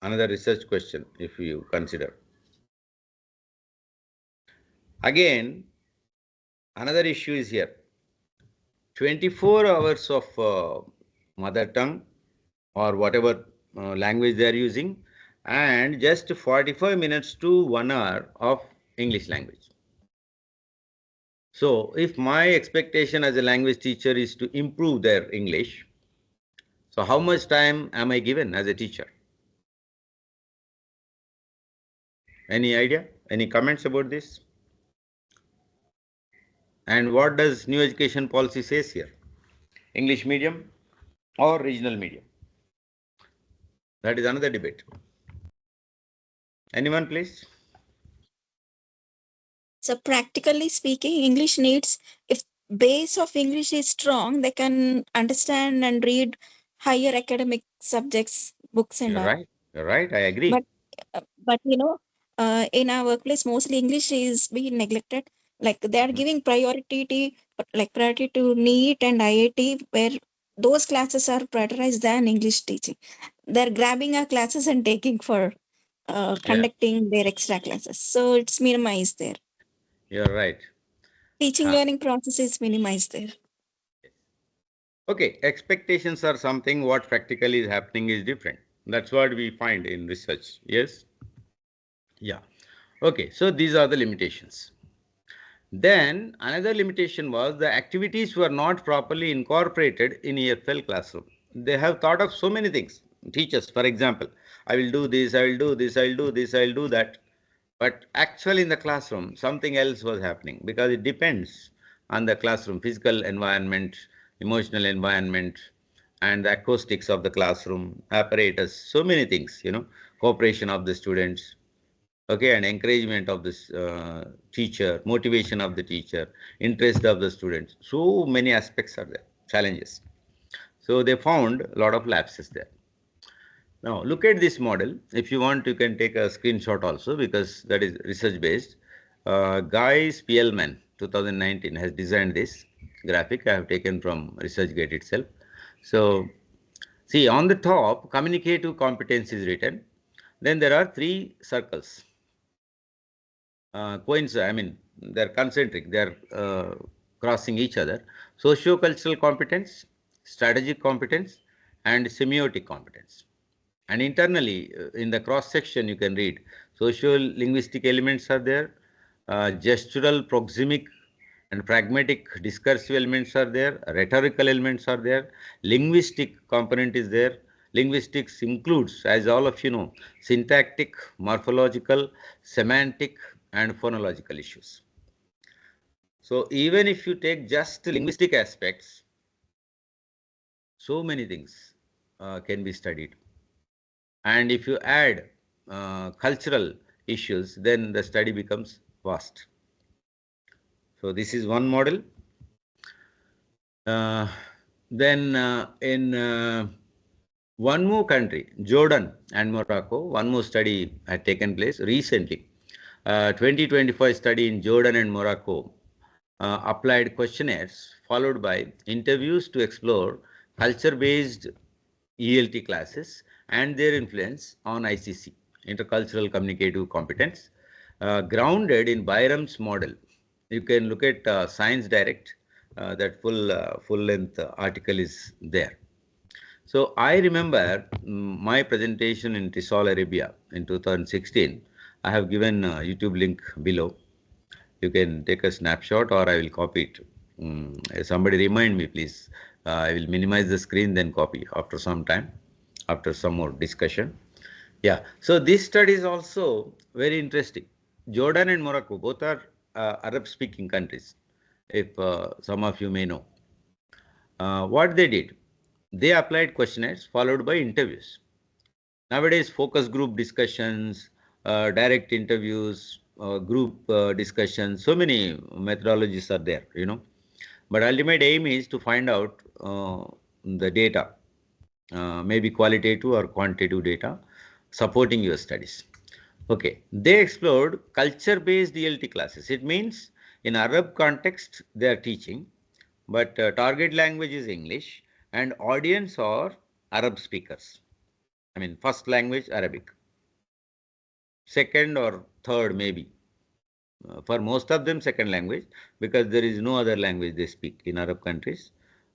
Another research question, if you consider. Again, another issue is here. 24 hours of mother tongue or whatever language they are using, and just 45 minutes to 1 hour of English language. So, if my expectation as a language teacher is to improve their English, so how much time am I given as a teacher? Any idea? Any comments about this? And what does new education policy says here? English medium or regional medium? That is another debate. Anyone, please? So practically speaking, English needs, if base of English is strong, they can understand and read higher academic subjects, books and all. Right. You're right. I agree. But in our workplace, mostly English is being neglected. Like they are giving priority to NEET and IIT, where those classes are prioritized than English teaching. They're grabbing our classes and taking for conducting their extra classes. So it's minimized there. You're right. Teaching learning process is minimized there. Okay, expectations are something, what practically is happening is different. That's what we find in research. Yes? Yeah. Okay, so these are the limitations. Then another limitation was the activities were not properly incorporated in EFL classroom. They have thought of so many things. Teachers, for example, I will do this, I will do this, I'll do this, I'll do that. But actually in the classroom, something else was happening, because it depends on the classroom, physical environment, emotional environment, and the acoustics of the classroom, apparatus, so many things, cooperation of the students, okay, and encouragement of this teacher, motivation of the teacher, interest of the students. So many aspects are there, challenges. So they found a lot of lapses there. Now, look at this model. If you want, you can take a screenshot also, because that is research based. Guy Spielman, 2019, has designed this graphic. I have taken from ResearchGate itself. So, see, on the top, communicative competence is written. Then there are 3 circles. Coincide, they're concentric, they're crossing each other. Socio-cultural competence, strategic competence, and semiotic competence. And internally, in the cross section, you can read socio-linguistic elements are there, gestural, proxemic, and pragmatic discursive elements are there, rhetorical elements are there, linguistic component is there. Linguistics includes, as all of you know, syntactic, morphological, semantic, and phonological issues. So even if you take just linguistic aspects, so many things can be studied. And if you add cultural issues, then the study becomes vast. So this is one model. Then in one more country, Jordan and Morocco, one more study had taken place recently. 2025 study in Jordan and Morocco applied questionnaires followed by interviews to explore culture-based ELT classes and their influence on ICC, intercultural communicative competence, grounded in Byram's model. You can look at Science Direct, that full-length article is there. So I remember my presentation in Thisol, Arabia in 2016. I have given a YouTube link below. You can take a snapshot or I will copy it. Somebody remind me, please. I will minimize the screen, then copy after some time, after some more discussion. Yeah, so this study is also very interesting. Jordan and Morocco, both are Arab-speaking countries, if some of you may know. What they did, they applied questionnaires followed by interviews. Nowadays, focus group discussions, direct interviews, group discussions, so many methodologies are there, But ultimate aim is to find out the data, maybe qualitative or quantitative data supporting your studies. Okay, they explored culture-based ELT classes. It means in Arab context they are teaching, but target language is English and audience are Arab speakers. I mean, first language Arabic, second or third maybe. For most of them, second language, because there is no other language they speak in Arab countries.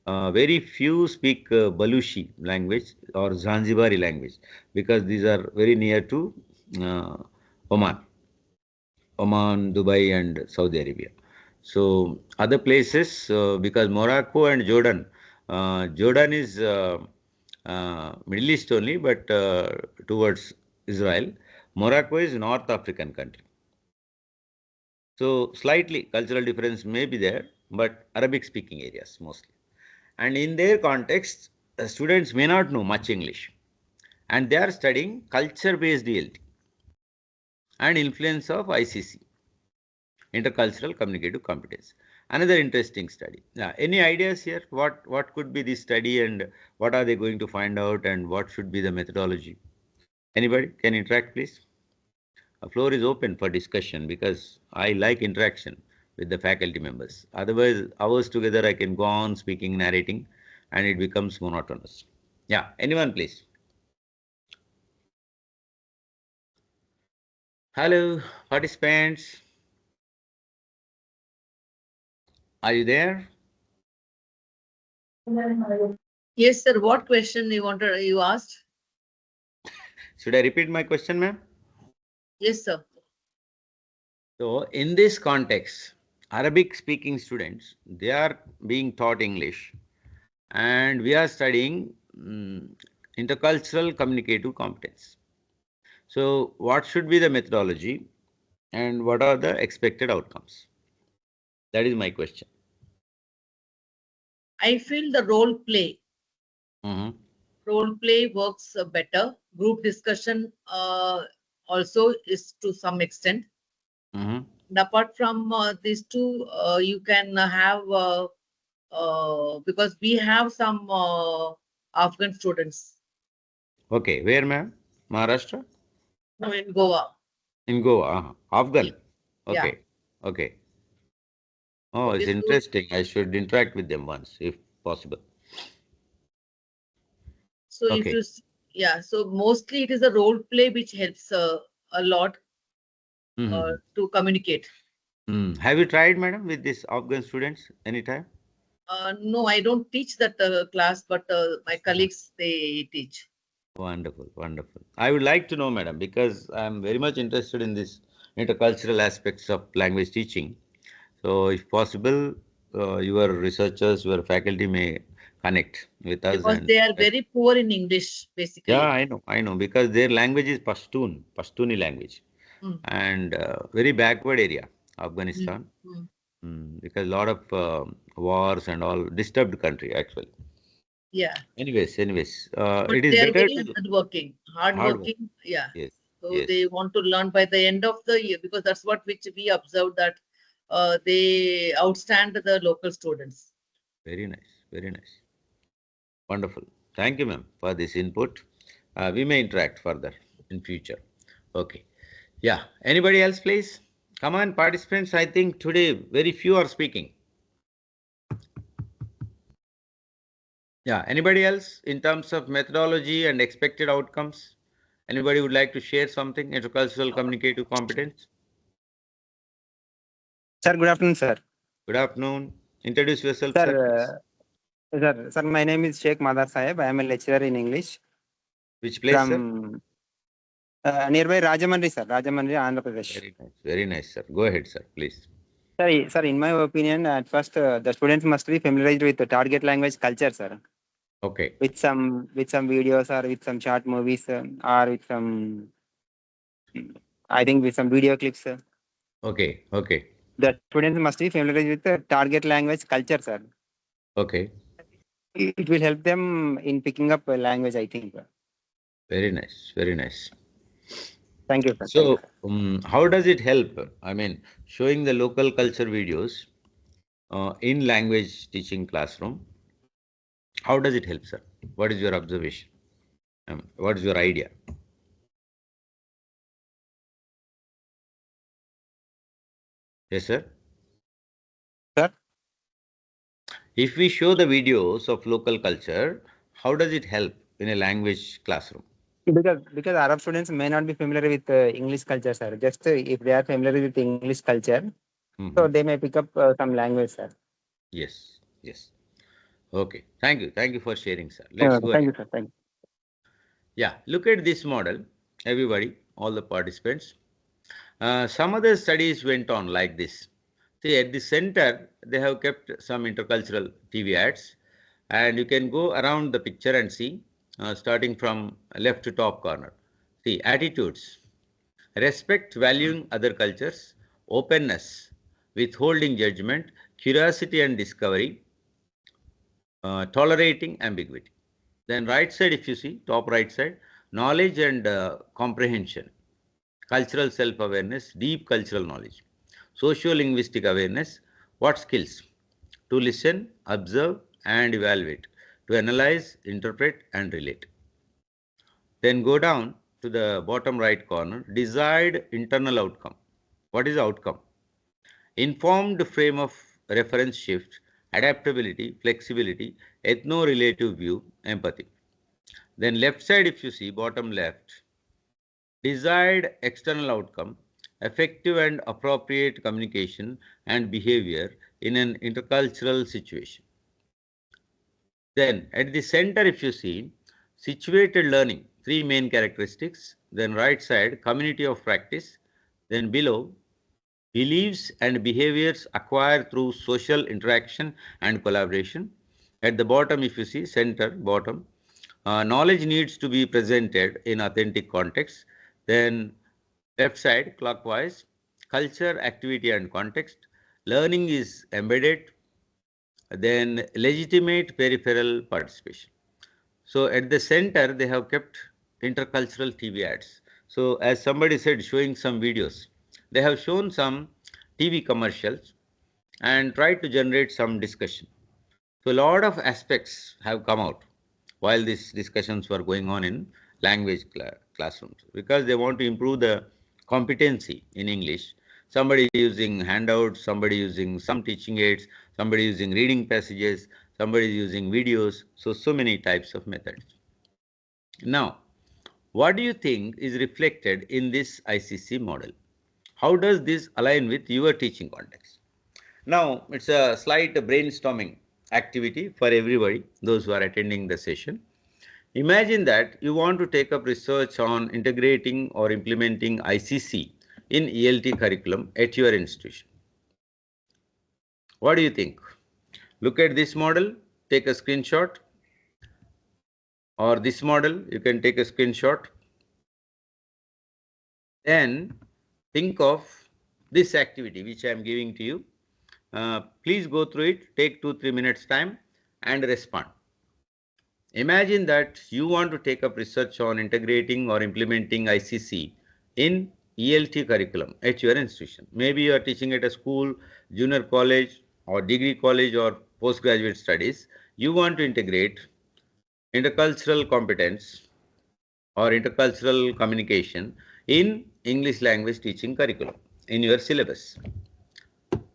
Very few speak Baluchi language or Zanzibari language, because these are very near to Oman, Dubai, and Saudi Arabia. So other places, because Morocco and Jordan, Jordan is Middle East only, but towards Israel. Morocco is North African country. So slightly cultural difference may be there, but Arabic speaking areas mostly. And in their context, students may not know much English. And they are studying culture-based ELT and influence of ICC, intercultural communicative competence. Another interesting study. Any ideas here? What could be this study and what are they going to find out and what should be the methodology? Anybody can interact, please? The floor is open for discussion because I like interaction with the faculty members. Otherwise, hours together I can go on speaking, narrating, and it becomes monotonous. Yeah, anyone please. Hello, participants. Are you there? Yes, sir. What question you asked? Should I repeat my question, ma'am? Yes, sir. So, in this context, Arabic speaking students, they are being taught English and we are studying intercultural communicative competence. So, what should be the methodology and what are the expected outcomes? That is my question. I feel the role play. Role play works better. Group discussion also is to some extent. And apart from these two, you can have, because we have some Afghan students. Okay, where, ma'am? Maharashtra? No, in Goa. In Goa, Afghan. Yeah. Okay, okay. Oh, it's interesting. I should interact with them once, if possible. So if you, so mostly it is a role play which helps a lot to communicate. Have you tried, madam, with these Afghan students anytime? No, I don't teach that class, but my colleagues, they teach. Wonderful, wonderful. I would like to know, madam, because I'm very much interested in this intercultural aspects of language teaching. So, if possible, your researchers, your faculty may connect with us. Because they are very poor in English, basically. Yeah, I know, because their language is Pashtuni language, and very backward area, Afghanistan, because a lot of wars and all disturbed country actually. Yeah. Anyways, but it is they are better very hardworking. Yeah. Yes. So they want to learn by the end of the year, because that's what which we observed, that they outstand the local students. Very nice, very nice. Wonderful. Thank you, ma'am, for this input. We may interact further in future. Okay. Yeah. Anybody else, please? Come on, participants. I think today very few are speaking. Yeah. Anybody else in terms of methodology and expected outcomes? Anybody would like to share something? Intercultural communicative competence. Sir, good afternoon, sir. Good afternoon. Introduce yourself, Sir. sir. Sir, my name is Sheikh Madar Sahib. I am a lecturer in English. Which place, from, sir? Nearby Rajamandri, sir. Rajamandri, Andhra Pradesh. Very nice. Very nice, sir. Go ahead, sir, please. Sir, in my opinion, at first, the students must be familiarized with the target language culture, sir. Okay. With some videos or with some short movies or with some, I think with some video clips, sir. Okay. Okay. The students must be familiarized with the target language culture, sir. Okay. It will help them in picking up a language, I think. Very nice. Very nice. Thank you, sir. So, how does it help? I mean, showing the local culture videos in language teaching classroom. How does it help, sir? What is your observation? What is your idea? Yes, sir. Sir? If we show the videos of local culture, how does it help in a language classroom? Because Arab students may not be familiar with English culture, sir. Just if they are familiar with English culture, so they may pick up some language, sir. Yes, yes. Okay. Thank you. Thank you for sharing, sir. Let's go ahead. Thank you, sir. Thank you. Yeah. Look at this model, everybody, all the participants. Some other studies went on like this. See, at the center, they have kept some intercultural TV ads, and you can go around the picture and see, starting from left to top corner. See, attitudes: respect, valuing other cultures; openness, withholding judgment; curiosity and discovery; tolerating ambiguity. Then right side, if you see, top right side, knowledge and comprehension; cultural self-awareness, deep cultural knowledge; socio-linguistic awareness, what skills? To listen, observe and evaluate, to analyze, interpret and relate. Then go down to the bottom right corner, desired internal outcome. What is the outcome? Informed frame of reference shift, adaptability, flexibility, ethno-relative view, empathy. Then left side, if you see, bottom left, desired external outcome, effective and appropriate communication and behavior in an intercultural situation. Then at the center, if you see, situated learning, three main characteristics. Then right side, community of practice. Then below, beliefs and behaviors acquired through social interaction and collaboration. At the bottom, if you see, center, bottom, knowledge needs to be presented in authentic context. Then left side, clockwise, culture, activity and context. Learning is embedded. Then legitimate peripheral participation. So at the center, they have kept intercultural TV ads. So as somebody said, showing some videos, they have shown some TV commercials and tried to generate some discussion. So a lot of aspects have come out while these discussions were going on in language classrooms, because they want to improve the competency in English. Somebody using handouts, somebody using some teaching aids, somebody using reading passages, somebody using videos. So many types of methods. Now, what do you think is reflected in this ICC model? How does this align with your teaching context? Now, it's a slight brainstorming activity for everybody, those who are attending the session. Imagine that you want to take up research on integrating or implementing ICC in ELT curriculum at your institution. What do you think? Look at this model, take a screenshot, or this model, you can take a screenshot. Then think of this activity which I am giving to you. Please go through it, take 2-3 minutes time and respond. Imagine that you want to take up research on integrating or implementing ICC in ELT curriculum at your institution. Maybe you are teaching at a school, junior college or degree college or postgraduate studies. You want to integrate intercultural competence or intercultural communication in English language teaching curriculum in your syllabus.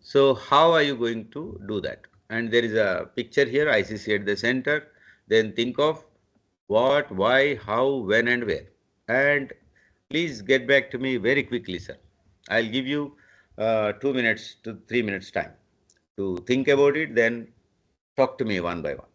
So how are you going to do that? And there is a picture here, ICC at the center. then think of what, why, how, when, and where. And please get back to me very quickly, sir. I'll give you 2 minutes to 3 minutes time to think about it, then talk to me one by one.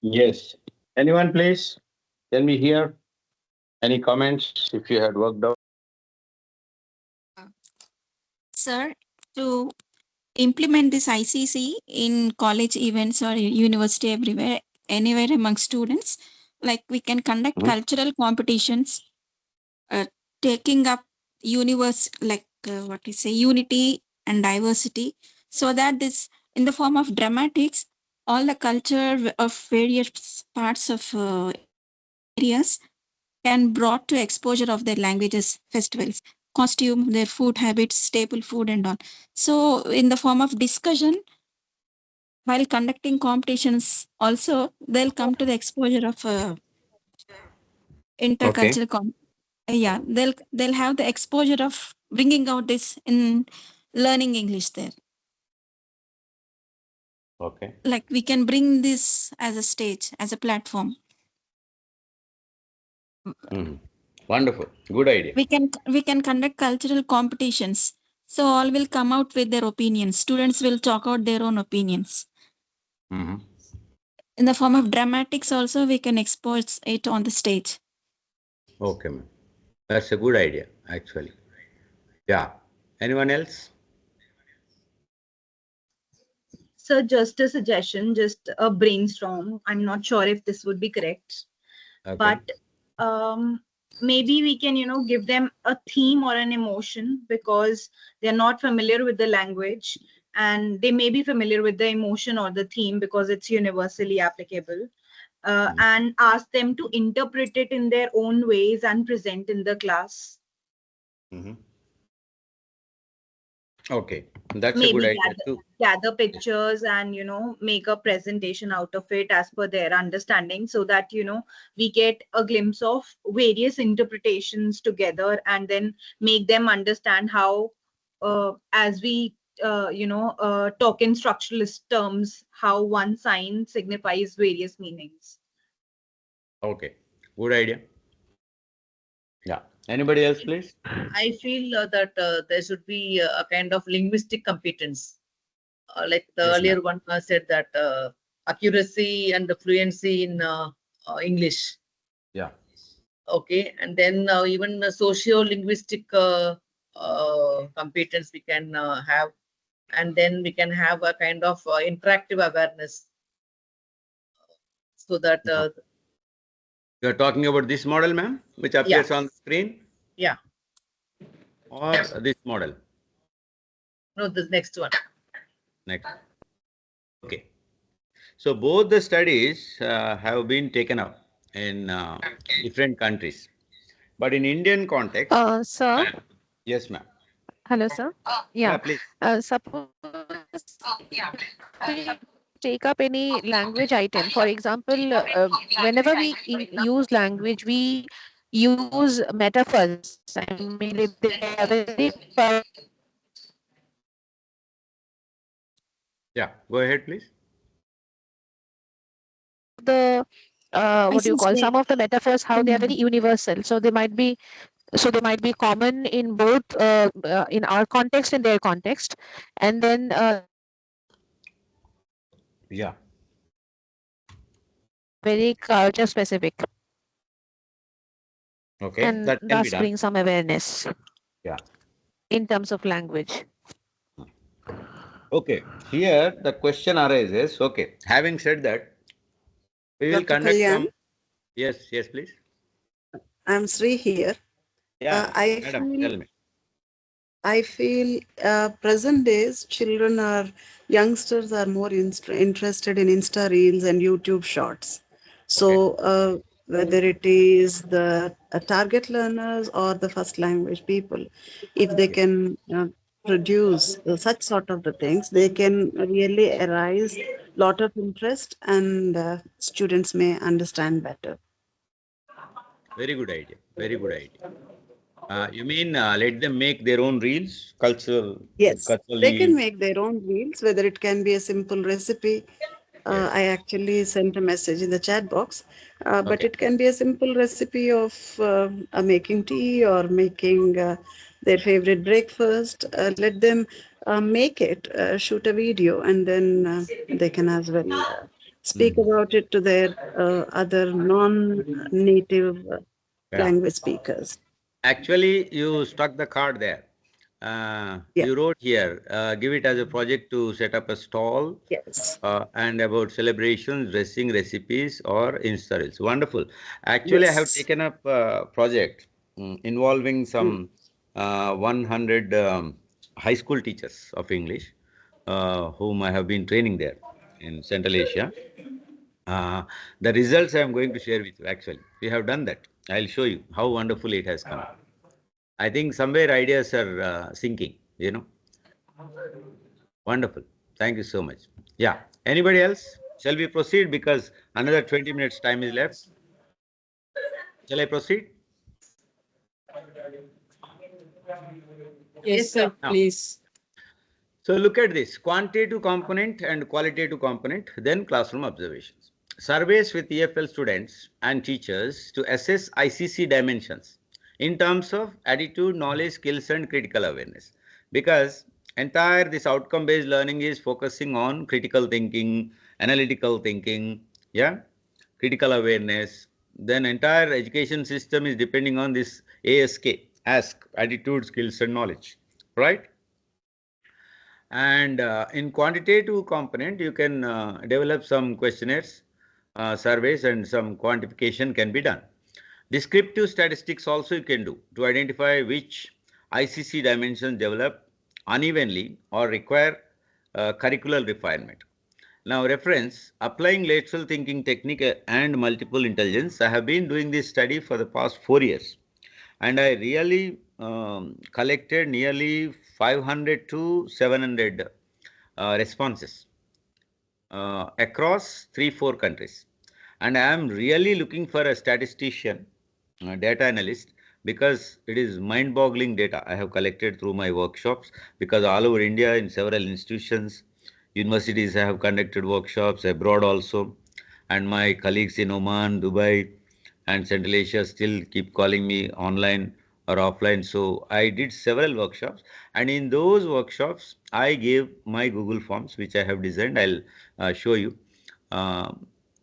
Yes. Anyone, please? Tell me here. Any comments if you had worked out? Sir, to implement this ICC in college events or university everywhere, anywhere among students, like we can conduct cultural competitions, taking up what we say, unity and diversity, so that this in the form of dramatics, all the culture of various parts of areas can brought to exposure of their languages, festivals, costume, their food habits, staple food and all. So in the form of discussion, while conducting competitions also, they'll come to the exposure of intercultural yeah, they'll have the exposure of bringing out this in learning English there. Okay. Like we can bring this as a stage, as a platform. Wonderful. Good idea. We can conduct cultural competitions So all will come out with their opinions. Students will talk out their own opinions. In the form of dramatics also, we can expose it on the stage. Okay, ma'am. That's a good idea, actually. Yeah. Anyone else? So just a suggestion, just a brainstorm. I'm not sure if this would be correct, but maybe we can, give them a theme or an emotion because they're not familiar with the language, and they may be familiar with the emotion or the theme because it's universally applicable, and ask them to interpret it in their own ways and present in the class. Okay, that's Maybe a good idea too. gather pictures and make a presentation out of it as per their understanding, so that we get a glimpse of various interpretations together, and then make them understand how as we talk in structuralist terms, how one sign signifies various meanings. Okay, good idea. Yeah. Anybody else, please? I feel that there should be a kind of linguistic competence. Like the earlier one said that accuracy and the fluency in English. Yeah. Okay. And then even socio-linguistic competence we can have. And then we can have a kind of interactive awareness. So that... You're talking about this model, ma'am, which appears on the screen? Yeah. Or this model? No, the next one. Next. Okay. So both the studies have been taken up in different countries. But in Indian context... Sir? Yes, ma'am. Hello, sir. Yeah. Please. Suppose take up any language item. For example, whenever we use language, we use metaphors. I mean, they are very... Yeah, go ahead, please. The what do you call some of the metaphors? How they are very universal. So they might be common in both in our context and their context, and then yeah, very culture specific. Okay, and that can thus be done. bring some awareness. Yeah. In terms of language. Okay, here the question arises. Okay, having said that, we will conduct some. Yes, please. I'm Sri here. Yeah, madam, tell me. I feel present days youngsters are more interested in Insta Reels and YouTube Shorts. So whether it is the target learners or the first language people, if they can produce such sort of the things, they can really arise lot of interest, and students may understand better. Very good idea. Very good idea. You mean let them make their own reels, cultural? Yes, cultural they can make their own reels, whether it can be a simple recipe. I actually sent a message in the chat box, but it can be a simple recipe of making tea or making their favorite breakfast. Let them make it, shoot a video, and then they can as well speak about it to their other non-native language speakers. Actually, you struck the card there. You wrote here, give it as a project to set up a stall. Yes. And about celebrations, dressing, recipes, or Insta Reels. Wonderful. Actually, I have taken up a project involving some 100 high school teachers of English, whom I have been training there in Central Asia. The results I am going to share with you. Actually, we have done that. I'll show you how wonderfully it has come. I think somewhere ideas are sinking, Wonderful. Thank you so much. Yeah. Anybody else? Shall we proceed? Because another 20 minutes time is left. Shall I proceed? Yes, sir, please. So look at this, quantitative component and qualitative component, then classroom observations. Surveys with EFL students and teachers to assess ICC dimensions in terms of attitude, knowledge, skills, and critical awareness. because entire this outcome-based learning is focusing on critical thinking, analytical thinking, yeah, critical awareness. Then entire education system is depending on this ask, attitude, skills, and knowledge, right? And in quantitative component, you can develop some questionnaires, surveys, and some quantification can be done. Descriptive statistics also you can do to identify which ICC dimensions develop unevenly or require curricular refinement. Now, reference, applying lateral thinking technique and multiple intelligence. I have been doing this study for the past 4 years, and I really collected nearly 500 to 700 responses across 3-4 countries. And I am really looking for a statistician, data analyst, because it is mind-boggling data I have collected through my workshops, because all over India in several institutions, universities, I have conducted workshops abroad also, and my colleagues in Oman, Dubai, and Central Asia still keep calling me online or offline. So I did several workshops, and in those workshops, I gave my Google Forms, which I have designed. I'll show you.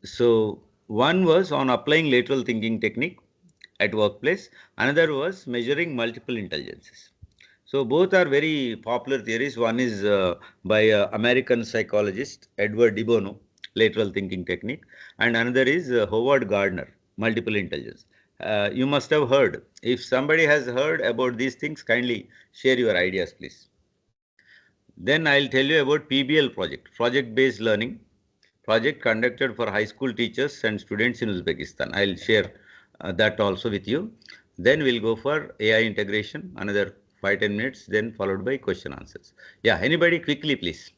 So one was on applying lateral thinking technique at workplace. Another was measuring multiple intelligences. So both are very popular theories. One is by American psychologist Edward de Bono, lateral thinking technique, and another is Howard Gardner, multiple intelligence. You must have heard. If somebody has heard about these things, kindly share your ideas, please. Then I'll tell you about PBL project, project-based learning, project conducted for high school teachers and students in Uzbekistan. I'll share that also with you. Then we'll go for AI integration, another 5-10 minutes, then followed by question answers. Yeah, anybody quickly, please.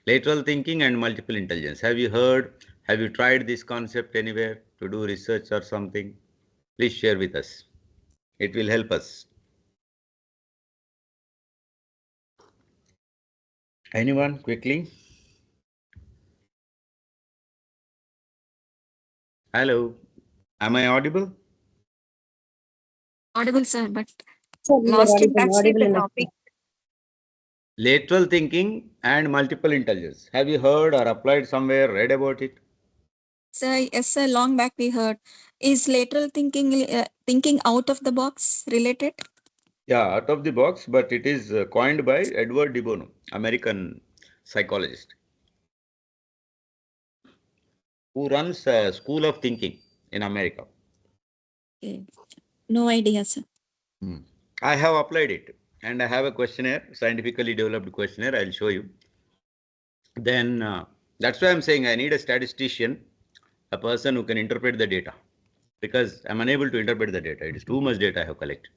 Lateral thinking and multiple intelligence. Have you heard? Have you tried this concept anywhere to do research or something? Please share with us. It will help us. Anyone quickly? Hello, am I audible? Audible, sir, but So we are lost in audible, touch with audible the enough. topic. Lateral thinking and multiple intelligence. Have you heard or applied somewhere, read about it? Sir, yes, sir, long back we heard. Is lateral thinking thinking out of the box related? Yeah, out of the box, but it is coined by Edward de Bono, American psychologist, who runs a school of thinking in America. Okay. No idea, sir. I have applied it, and I have a questionnaire, scientifically developed questionnaire. I'll show you. Then that's why I'm saying I need a statistician, a person who can interpret the data, because I'm unable to interpret the data. It is too much data I have collected.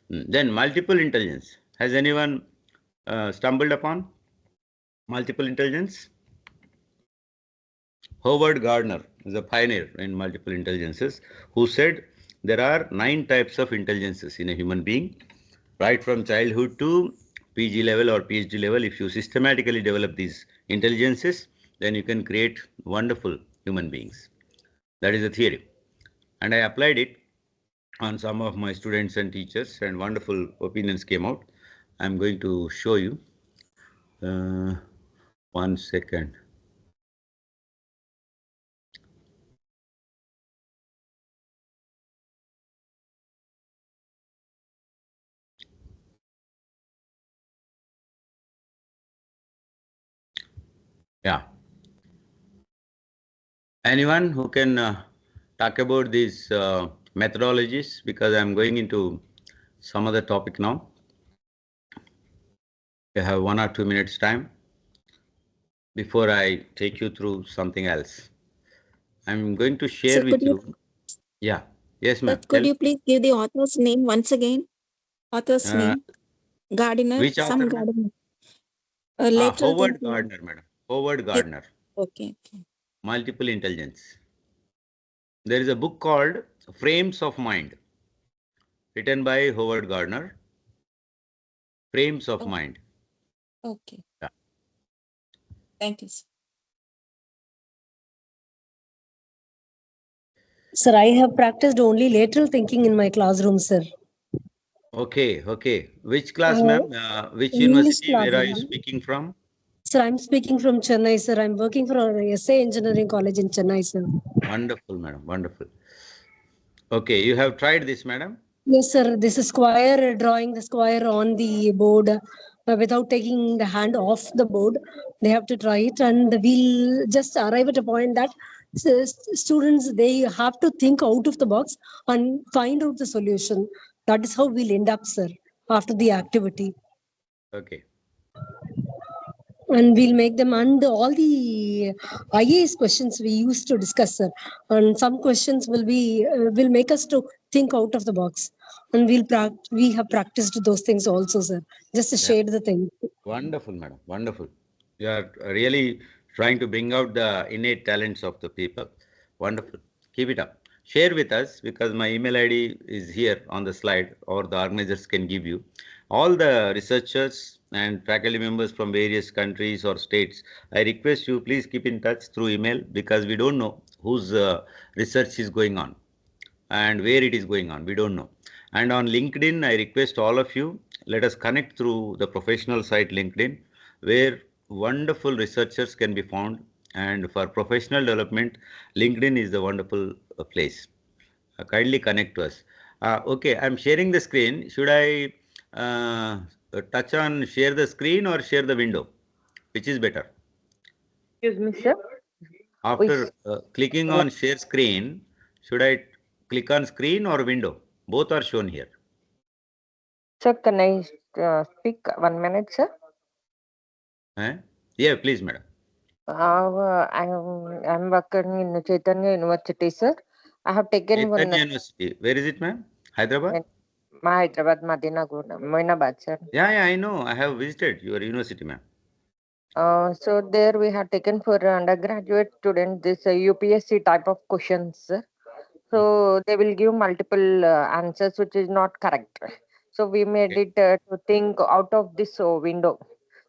Then multiple intelligence. Has anyone stumbled upon multiple intelligence? Howard Gardner is a pioneer in multiple intelligences, who said there are 9 types of intelligences in a human being, right from childhood to PG level or PhD level. If you systematically develop these intelligences, then you can create wonderful human beings. That is a theory. And I applied it on some of my students and teachers, and wonderful opinions came out. I'm going to show you. 1 second. Yeah. Anyone who can talk about these methodologies, because I'm going into some other topic now. You have 1 or 2 minutes time before I take you through something else. I'm going to share with you. Yeah. Yes, ma'am. Could you please give the author's name once again? Author's name? Gardiner. Which author? Gardiner. Howard Gardner, madam. Howard Gardner. Okay. Multiple intelligence. There is a book called Frames of Mind, written by Howard Gardner. Frames of Mind. Okay. Yeah. Thank you, sir. Sir, I have practiced only lateral thinking in my classroom, sir. Okay, okay. Which class, ma'am? Which English university? class Where are you only. speaking from? Sir, I'm speaking from Chennai, sir. I'm working for a SA Engineering College in Chennai, sir. Wonderful, madam. Wonderful. Okay, you have tried this, madam? Yes, sir. This is square, drawing the square on the board without taking the hand off the board. They have to try it, and we'll just arrive at a point that students, they have to think out of the box and find out the solution. That is how we'll end up, sir, after the activity. Okay. And we'll make them, and all the IAS questions we used to discuss, sir. And some questions will make us to think out of the box, and we have practiced those things also, sir. Just to share the thing. Wonderful, madam. Wonderful. You are really trying to bring out the innate talents of the people. Wonderful. Keep it up. Share with us, because my email ID is here on the slide, or the organizers can give you. All the researchers and faculty members from various countries or states, I request you please keep in touch through email, because we don't know whose research is going on and where it is going on. We don't know. And on LinkedIn, I request all of you, let us connect through the professional site LinkedIn, where wonderful researchers can be found. And for professional development, LinkedIn is the wonderful place. Kindly connect to us. Okay, I'm sharing the screen. Should I touch on share the screen or share the window? Which is better? Excuse me, sir. After clicking on share screen, should I click on screen or window? Both are shown here. Sir, can I speak 1 minute, sir? Yeah, please, madam. I'm working in Chaitanya University, sir. I have taken Chaitanya University. Where is it, ma'am? Hyderabad? Hyderabad, Madinagura, Moinabad, sir. Yeah, I know. I have visited your university, ma'am. So there we have taken for undergraduate students this UPSC type of questions, sir. So they will give multiple answers which is not correct. So we made it to think out of this window.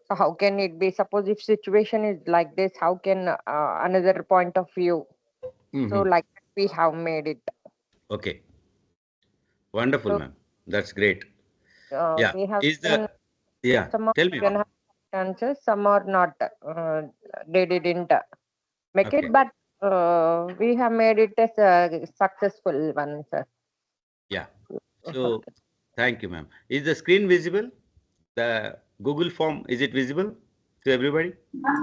So how can it be? Suppose if situation is like this, how can another point of view? So like we have made it. Okay. Wonderful, ma'am. That's great. Yeah. We have some of tell me. Can have answers, some are not. They didn't make it, but we have made it as a successful one, sir. Yeah. So thank you, ma'am. Is the screen visible? The Google form, is it visible to everybody?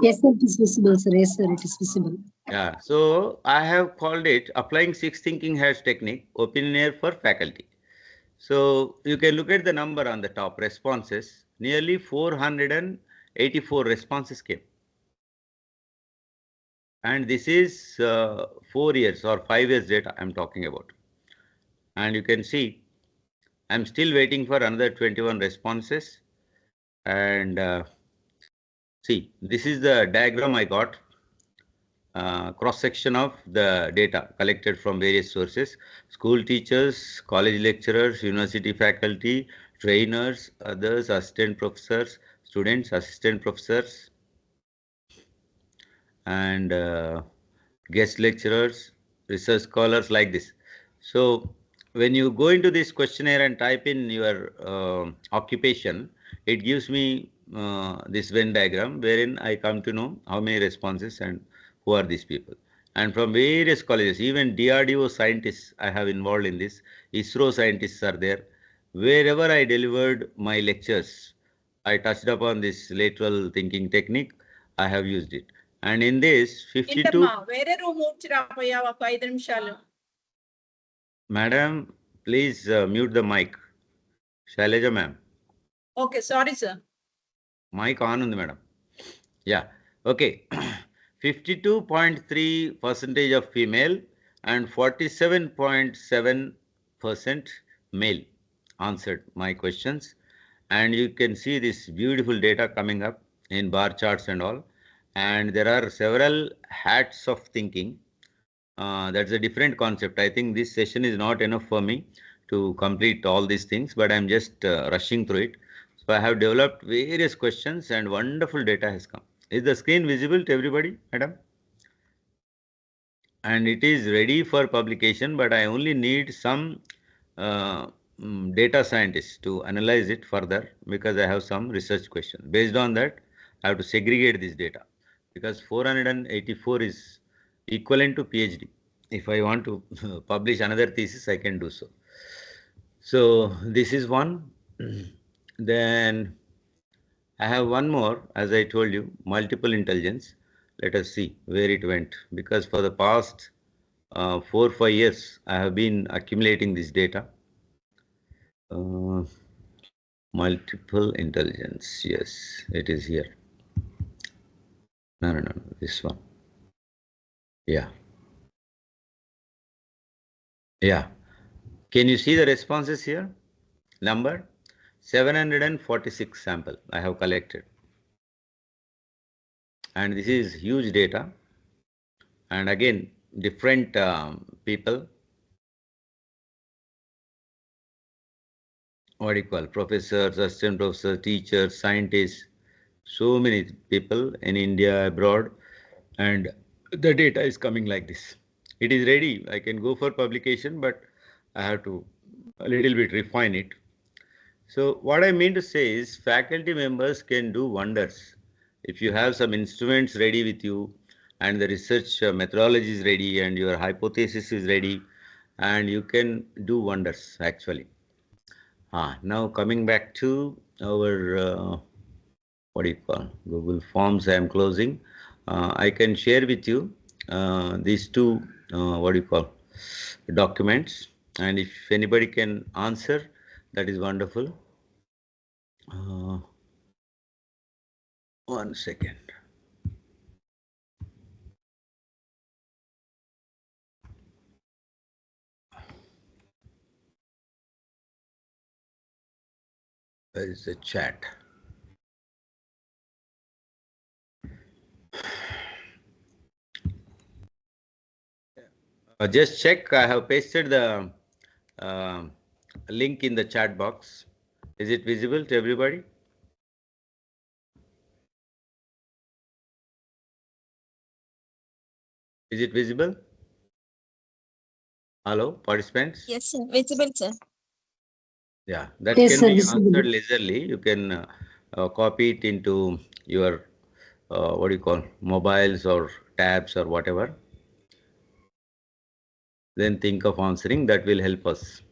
Yes, sir, it is visible, sir. Yes, sir, it is visible. Yeah. So I have called it applying six thinking hats technique, opinionaire for faculty. So you can look at the number on the top, responses. Nearly 484 responses came. And this is 4 years or 5 years data I'm talking about. And you can see I'm still waiting for another 21 responses. And see, this is the diagram I got. Cross-section of the data collected from various sources: school teachers, college lecturers, university faculty, trainers, others, assistant professors, students, assistant professors, and guest lecturers, research scholars, like this. So when you go into this questionnaire and type in your occupation, it gives me this Venn diagram, wherein I come to know how many responses and who are these people. And from various colleges, even DRDO scientists I have involved in this, ISRO scientists are there. Wherever I delivered my lectures, I touched upon this lateral thinking technique. I have used it. And in this 52... Madam, please mute the mic. Shailaja ma'am. Okay, sorry, sir. Mic on undi, madam. Yeah, okay. 52.3% of female and 47.7% male answered my questions. And you can see this beautiful data coming up in bar charts and all. And there are several hats of thinking. That's a different concept. I think this session is not enough for me to complete all these things, but I'm just rushing through it. So I have developed various questions and wonderful data has come. Is the screen visible to everybody, madam? And it is ready for publication, but I only need some data scientist to analyze it further, because I have some research questions. Based on that, I have to segregate this data, because 484 is equivalent to PhD. If I want to publish another thesis, I can do so. So this is one. Then I have one more, as I told you, multiple intelligence. Let us see where it went, because for the past 4 or 5 years, I have been accumulating this data. Multiple intelligence, yes, it is here. No, this one. Yeah. Can you see the responses here? Number 746 sample I have collected. And this is huge data. And again, different people, what do you call, professors, assistant professors, teachers, scientists, so many people in India, abroad, and the data is coming like this. It is ready. I can go for publication, but I have to a little bit refine it. So what I mean to say is faculty members can do wonders. If you have some instruments ready with you and the research methodology is ready and your hypothesis is ready, and you can do wonders actually. Now coming back to our what do you call, Google Forms I am closing. I can share with you these two what do you call, documents, and if anybody can answer, that is wonderful. 1 second. Where is the chat? Just check. I have pasted the link in the chat box. Is it visible to everybody? Is it visible? Hello, participants? Yes, sir. Visible, sir. Yeah, that Yes, can sir, be visible. answered leisurely. You can copy it into your what do you call, mobiles or tabs or whatever. Then think of answering. That will help us.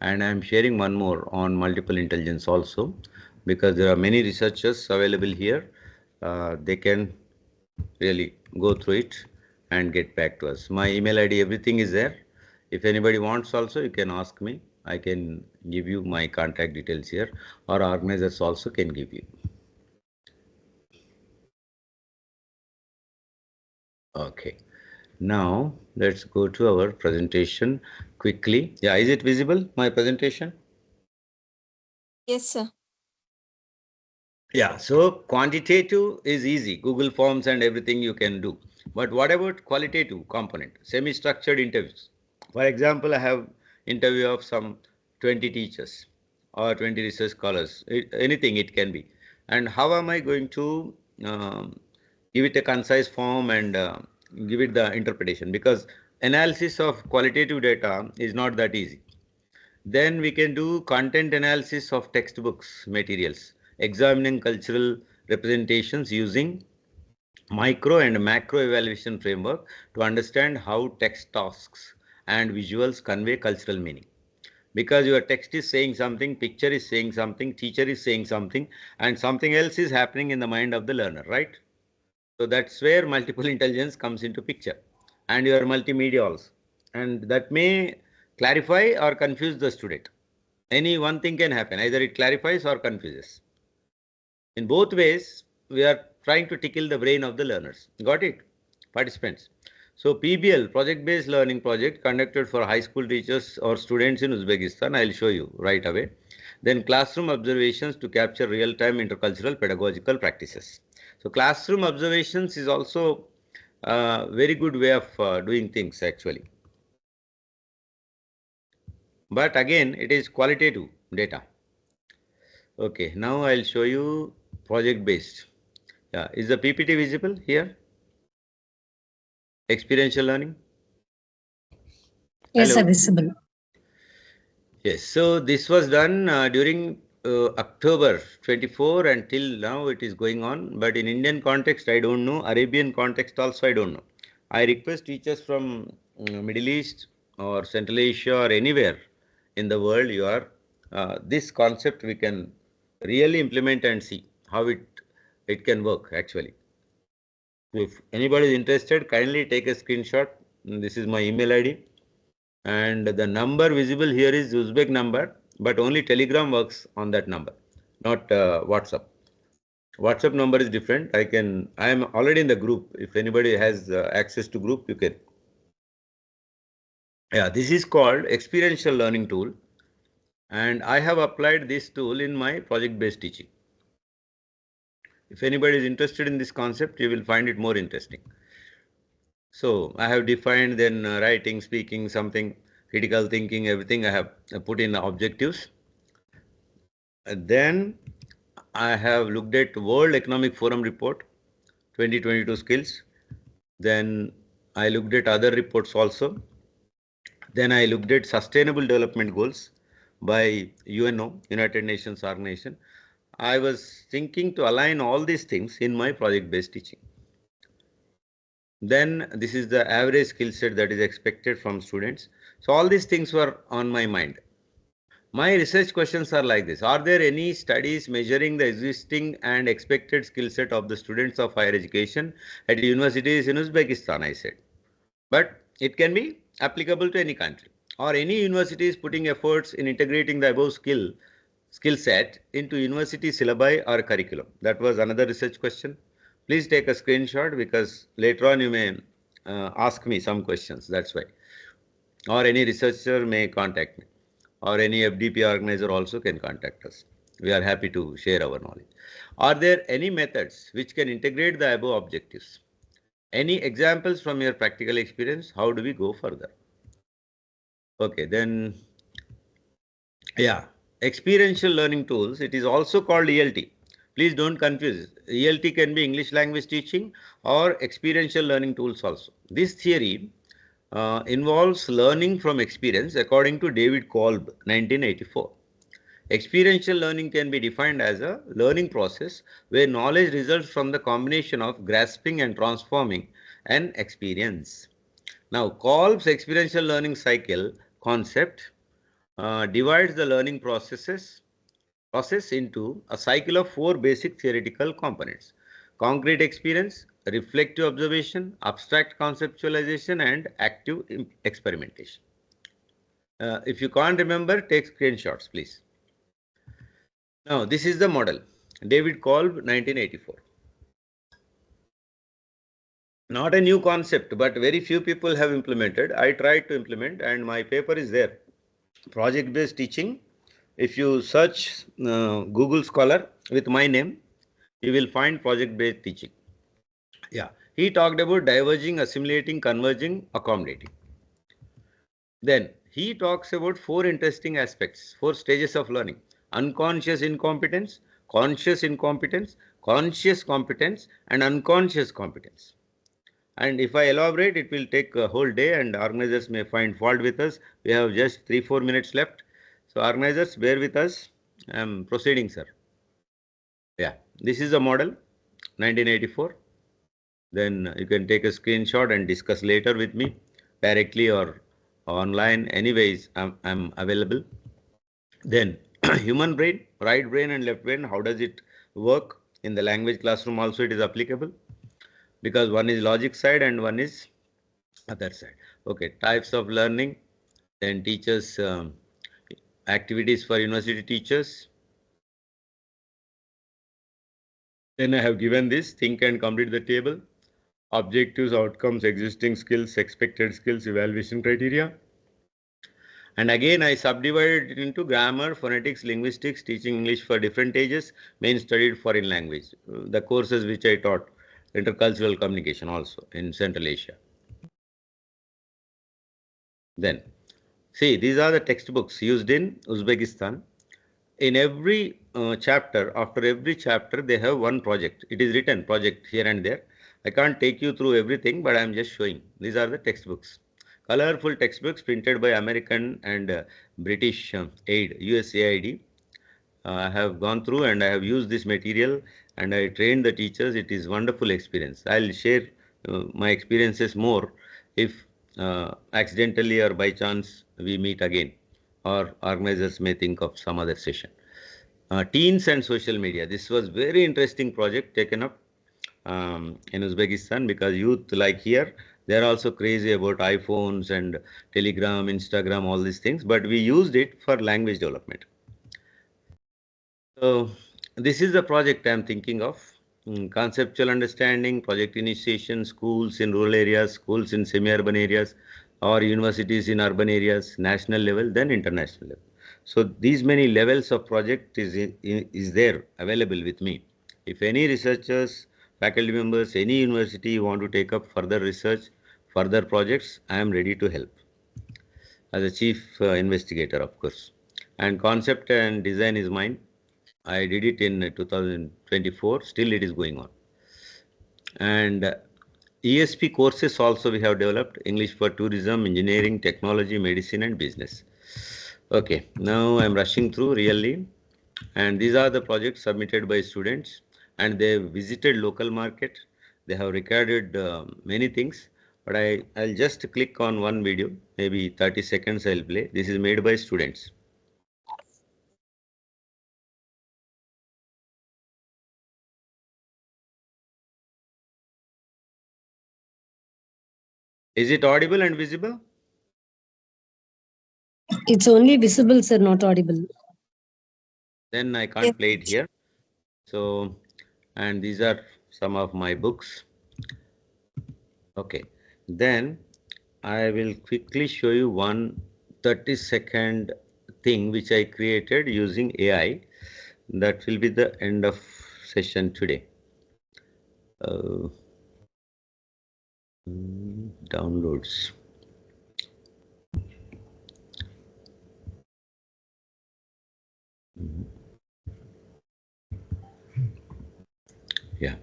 And I'm sharing one more on multiple intelligence also, because there are many researchers available here. They can really go through it and get back to us. My email ID, everything is there. If anybody wants also, you can ask me. I can give you my contact details here, or organizers also can give you. Okay. Now let's go to our presentation quickly. Yeah, is it visible, my presentation? Yes, sir. Yeah, so quantitative is easy. Google Forms and everything you can do. But what about qualitative component? Semi-structured interviews. For example, I have interview of some 20 teachers or 20 research scholars. Anything it can be. And how am I going to give it a concise form and give it the interpretation? Because analysis of qualitative data is not that easy. Then we can do content analysis of textbooks materials, examining cultural representations using micro and macro evaluation framework to understand how text tasks and visuals convey cultural meaning. Because your text is saying something, picture is saying something, teacher is saying something, and something else is happening in the mind of the learner, right? So that's where multiple intelligence comes into picture, and your multimedia also. And that may clarify or confuse the student. Any one thing can happen. Either it clarifies or confuses. In both ways, we are trying to tickle the brain of the learners. Got it? Participants. So PBL, project-based learning project conducted for high school teachers or students in Uzbekistan. I'll show you right away. Then classroom observations to capture real-time intercultural pedagogical practices. So classroom observations is also a very good way of doing things actually. But again, it is qualitative data. Okay, now I'll show you project-based. Yeah, is the PPT visible here? Experiential learning. Yes, Hello. sir, visible. Yes, so this was done during October 24 until now it is going on. But in Indian context, I don't know. Arabian context also, I don't know. I request teachers from Middle East or Central Asia or anywhere in the world you are, this concept we can really implement and see how it can work actually. If anybody is interested, kindly take a screenshot. This is my email ID. And the number visible here is Uzbek number, but only Telegram works on that number, not WhatsApp. WhatsApp number is different. I am already in the group. If anybody has access to group, you can. Yeah, this is called experiential learning tool. And I have applied this tool in my project-based teaching. If anybody is interested in this concept, you will find it more interesting. So I have defined then writing, speaking, something, critical thinking, everything I have put in objectives. And then I have looked at World Economic Forum report 2022 skills. Then I looked at other reports also. Then I looked at Sustainable Development Goals by UNO, United Nations Organization. I was thinking to align all these things in my project-based teaching. Then this is the average skill set that is expected from students. So all these things were on my mind. My research questions are like this. Are there any studies measuring the existing and expected skill set of the students of higher education at universities in Uzbekistan? I said. But it can be applicable to any country or any universities putting efforts in integrating the above skill set into university syllabi or curriculum. That was another research question. Please take a screenshot because later on you may ask me some questions. That's why. Or any researcher may contact me. Or any FDP organizer also can contact us. We are happy to share our knowledge. Are there any methods which can integrate the above objectives? Any examples from your practical experience? How do we go further? Okay, then, yeah, experiential learning tools. It is also called ELT. Please don't confuse. ELT can be English language teaching or experiential learning tools also. This theory involves learning from experience according to David Kolb, 1984. Experiential learning can be defined as a learning process where knowledge results from the combination of grasping and transforming an experience. Now, Kolb's experiential learning cycle concept divides the learning process into a cycle of 4 basic theoretical components: concrete experience, reflective observation, abstract conceptualization, and active experimentation. If you can't remember, take screenshots, please. Now, this is the model, David Kolb, 1984. Not a new concept, but very few people have implemented. I tried to implement and my paper is there. Project-based teaching. If you search Google Scholar with my name, you will find project-based teaching. Yeah, he talked about diverging, assimilating, converging, accommodating. Then he talks about 4 interesting aspects, 4 stages of learning: unconscious incompetence, conscious incompetence, conscious competence, and unconscious competence. And if I elaborate, it will take a whole day and organizers may find fault with us. We have just 3-4 minutes left. So organizers, bear with us. I am proceeding, sir. Yeah, this is the model, 1984. Then you can take a screenshot and discuss later with me directly or online. Anyways, I'm available. Then human brain, right brain and left brain, how does it work? In the language classroom also it is applicable because one is logic side and one is other side. Okay, types of learning, then teachers, activities for university teachers. Then I have given this, think and complete the table, objectives, outcomes, existing skills, expected skills, evaluation criteria. And again, I subdivided it into grammar, phonetics, linguistics, teaching English for different ages, main studied foreign language. The courses which I taught, intercultural communication also in Central Asia. Then, see, these are the textbooks used in Uzbekistan. In every chapter, after every chapter, they have one project. It is written project here and there. I can't take you through everything, but I am just showing. These are the textbooks. colorful textbooks printed by American and British aid, USAID. I have gone through and I have used this material and I trained the teachers. It is wonderful experience. I'll share my experiences more if accidentally or by chance we meet again, or organizers may think of some other session. Teens and social media. This was very interesting project taken up in Uzbekistan, because youth like here, they're also crazy about iPhones and Telegram, Instagram, all these things, but we used it for language development. So this is the project I'm thinking of. Conceptual understanding, project initiation, schools in rural areas, schools in semi-urban areas, or universities in urban areas, national level, then international level. So these many levels of project is there available with me. If any researchers, faculty members, any university want to take up further research, further projects, I am ready to help as a chief investigator, of course. And concept and design is mine. I did it in 2024, still it is going on. And ESP courses also we have developed, English for tourism, engineering, technology, medicine and business. Okay, now I'm rushing through really. And these are the projects submitted by students, and they visited local market. They have recorded many things, but I'll just click on one video, maybe 30 seconds I'll play. This is made by students. Is it audible and visible? It's only visible, sir, not audible. Then I can't play it here. So, and these are some of my books. Okay, then I will quickly show you one 30-second thing which I created using AI. That will be the end of session today. Downloads. Yeah.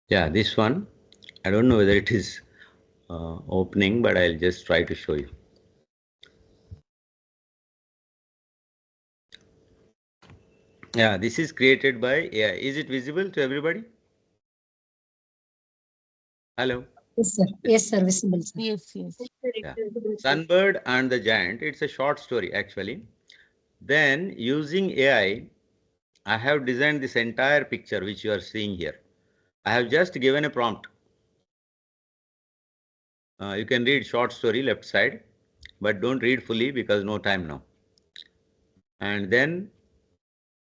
Yeah, this one. I don't know whether it is opening, but I'll just try to show you. Yeah, this is created by AI. Is it visible to everybody? Hello? Yes, sir. Yes, sir. Visible, sir. Yes, yes. Yeah. Sunbird and the Giant. It's a short story, actually. Then, using AI, I have designed this entire picture, which you are seeing here. I have just given a prompt. You can read short story left side, but don't read fully because no time now. And then,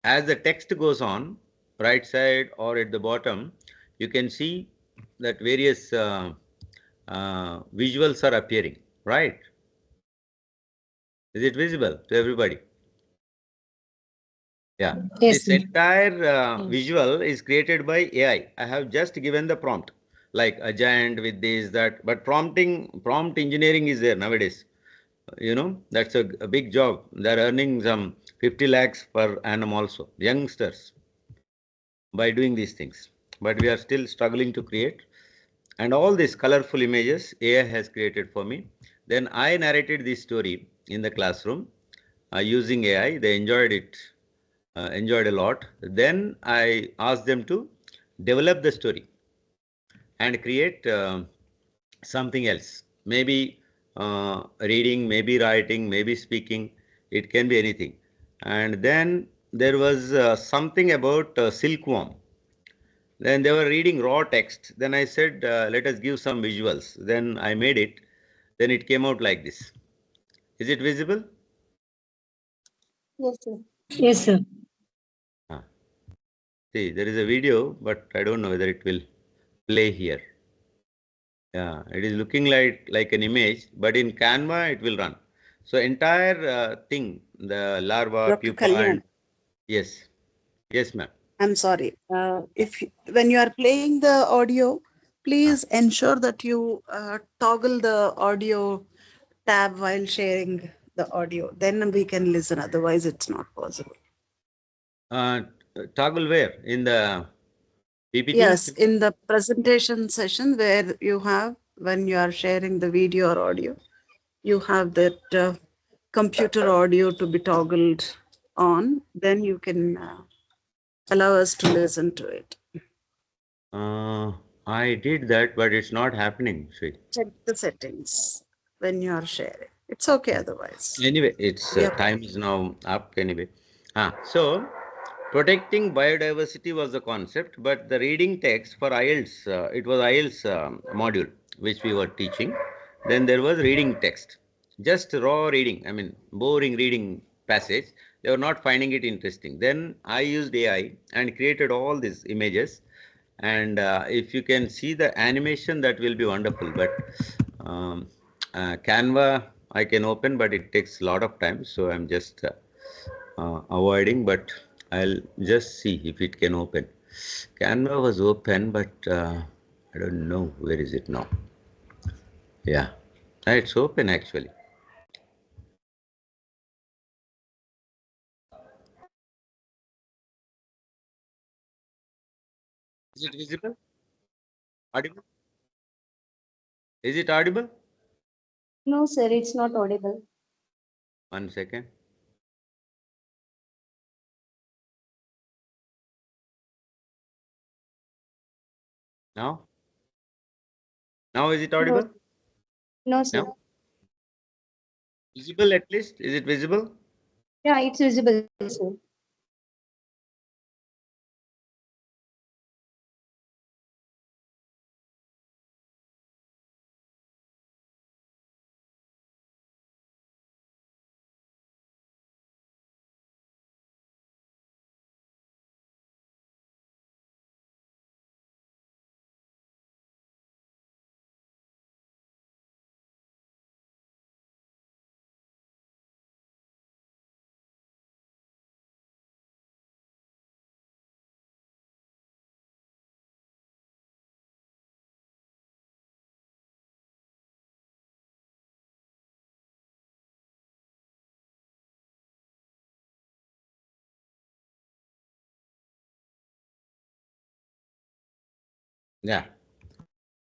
as the text goes on, right side or at the bottom, you can see that various visuals are appearing, right? Is it visible to everybody? Yeah. Yes, This entire visual is created by AI. I have just given the prompt, like a giant with this, that, but prompt engineering is there nowadays. You know, that's a big job. They're earning some 50 lakhs per annum also, youngsters, by doing these things. But we are still struggling to create. And all these colorful images AI has created for me. Then I narrated this story in the classroom using AI. They enjoyed it, enjoyed a lot. Then I asked them to develop the story and create something else. Maybe reading, maybe writing, maybe speaking. It can be anything. And then there was something about silkworm. Then they were reading raw text. Then I said, let us give some visuals. Then I made it. Then it came out like this. Is it visible? Yes, sir. Yes, sir. See, there is a video, but I don't know whether it will play here. Yeah, it is looking like an image, but in Canva it will run. So entire thing, the larva, Dr. pupa, Kalyan. yes, yes, ma'am. I'm sorry. When you are playing the audio, please ensure that you toggle the audio tab while sharing the audio. Then we can listen. Otherwise, it's not possible. Toggle where? In the PPT? Yes, in the presentation session where you have, when you are sharing the video or audio, you have that computer audio to be toggled on, then you can allow us to listen to it. I did that, but it's not happening. See. Check the settings when you are sharing. It's okay otherwise. Anyway, it's time is now up anyway. So protecting biodiversity was the concept, but the reading text for IELTS, it was IELTS module which we were teaching. Then there was reading text, just raw reading. I mean, boring reading passage. They were not finding it interesting. Then I used AI and created all these images. And if you can see the animation, that will be wonderful. But Canva I can open, but it takes a lot of time. So I'm just avoiding, but I'll just see if it can open. Canva was open, but I don't know where is it now. Yeah, it's open actually. Is it visible? Audible? Is it audible? No, sir, it's not audible. 1 second. Now? Now is it audible? No, sir. No? Visible at least? Is it visible? Yeah, it's visible, sir. Yeah.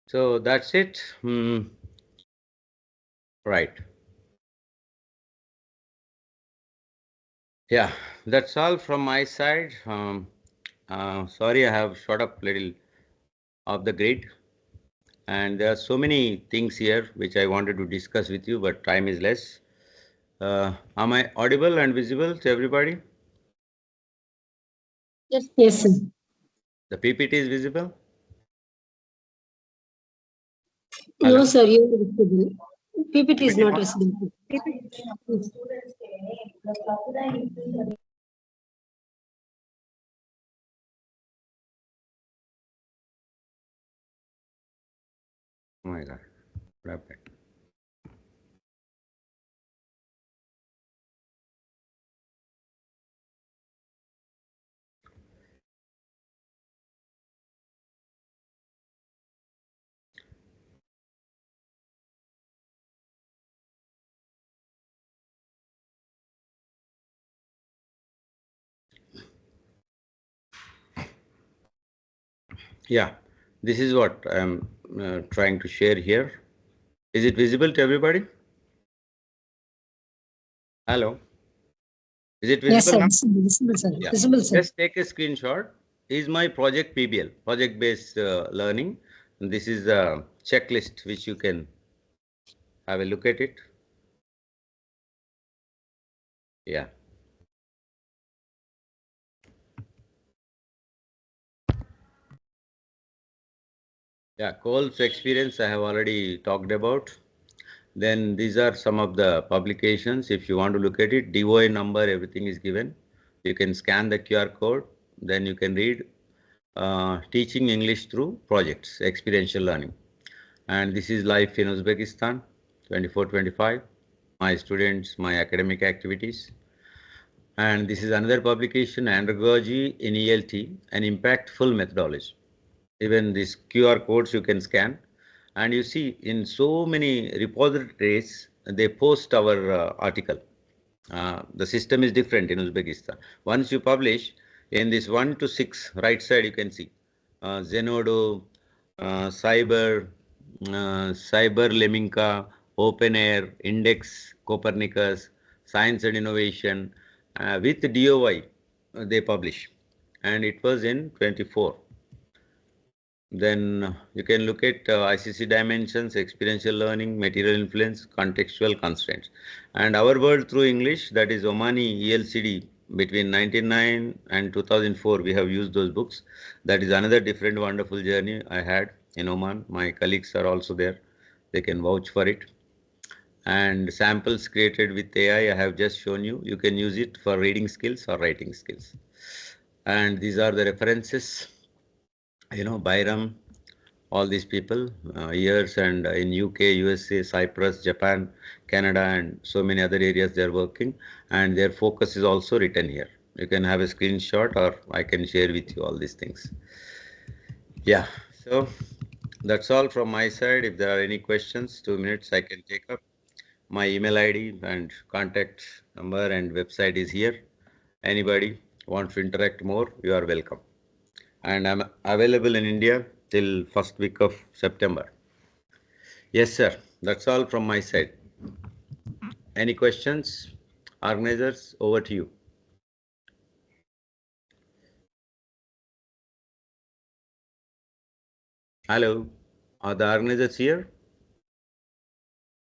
So that's it. Right. Yeah, that's all from my side. Sorry, I have shot up little of the grid. And there are so many things here which I wanted to discuss with you, but time is less. Am I audible and visible to everybody? Yes, yes, sir. The PPT is visible? No, sir, you are visible. PPT is not visible. Oh my God. What happened? Yeah, this is what I'm trying to share here. Is it visible to everybody? Hello? Is it visible Yes, sir. now? Visible, sir. Yeah. Visible, sir. Just take a screenshot. Is my project PBL, project-based learning. And this is a checklist which you can have a look at it. Yeah. Yeah, Cole's experience I have already talked about. Then these are some of the publications. If you want to look at it, DOI number, everything is given. You can scan the QR code. Then you can read Teaching English Through Projects, Experiential Learning. And this is Life in Uzbekistan, 24-25. My students, my academic activities. And this is another publication, Andragogy in ELT, an impactful methodology. Even these QR codes you can scan. And you see in so many repositories, they post our article. The system is different in Uzbekistan. Once you publish, in this 1 to 6 right side, you can see Zenodo, Cyber, Cyber Leminka, Open Air, Index, Copernicus, Science and Innovation, with DOI they publish, and it was in 24. Then you can look at ICC dimensions, experiential learning, material influence, contextual constraints. And our world through English, that is Omani ELCD, between 1999 and 2004, we have used those books. That is another different wonderful journey I had in Oman. My colleagues are also there. They can vouch for it. And samples created with AI, I have just shown you. You can use it for reading skills or writing skills. And these are the references. Byram, all these people, years, and in UK, USA, Cyprus, Japan, Canada, and so many other areas they are working, and their focus is also written here. You can have a screenshot, or I can share with you all these things. Yeah, so that's all from my side. If there are any questions, 2 minutes I can take up. My email ID and contact number and website is here. Anybody wants to interact more, you are welcome. And I'm available in India till first week of September. Yes, sir. That's all from my side. Any questions? Organizers, over to you. Hello. Are the organizers here?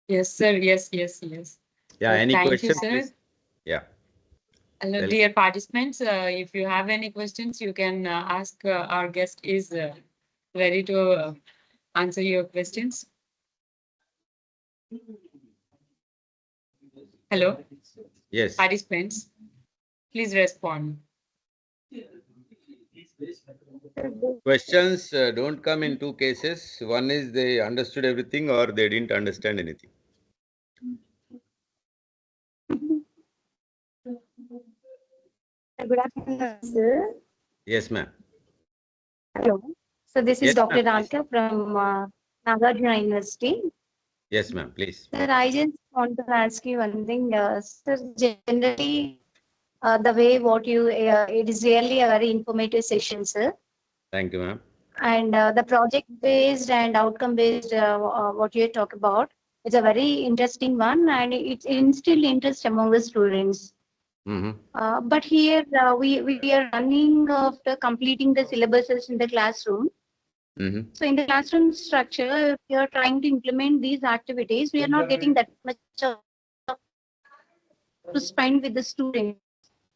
Yes, sir. Yes. Yeah, any Thank questions, you, sir. please? Yeah. Hello, Welcome. dear participants. If you have any questions, you can ask. Our guest is ready to answer your questions. Hello. Yes. Participants, please respond. Questions don't come in two cases. One is they understood everything or they didn't understand anything. Good afternoon, sir. Yes, ma'am. Hello. So this is Yes, Dr. ma'am. Ranka from Nagarjuna University. Yes, ma'am. Please. Sir, I just want to ask you one thing. Sir, generally, the way what you, it is really a very informative session, sir. Thank you, ma'am. And the project-based and outcome-based, what you talk about, it's a very interesting one, and it instilled interest among the students. But here we are running after completing the syllabuses in the classroom. So in the classroom structure, if we are trying to implement these activities, we are not getting that much of to spend with the students.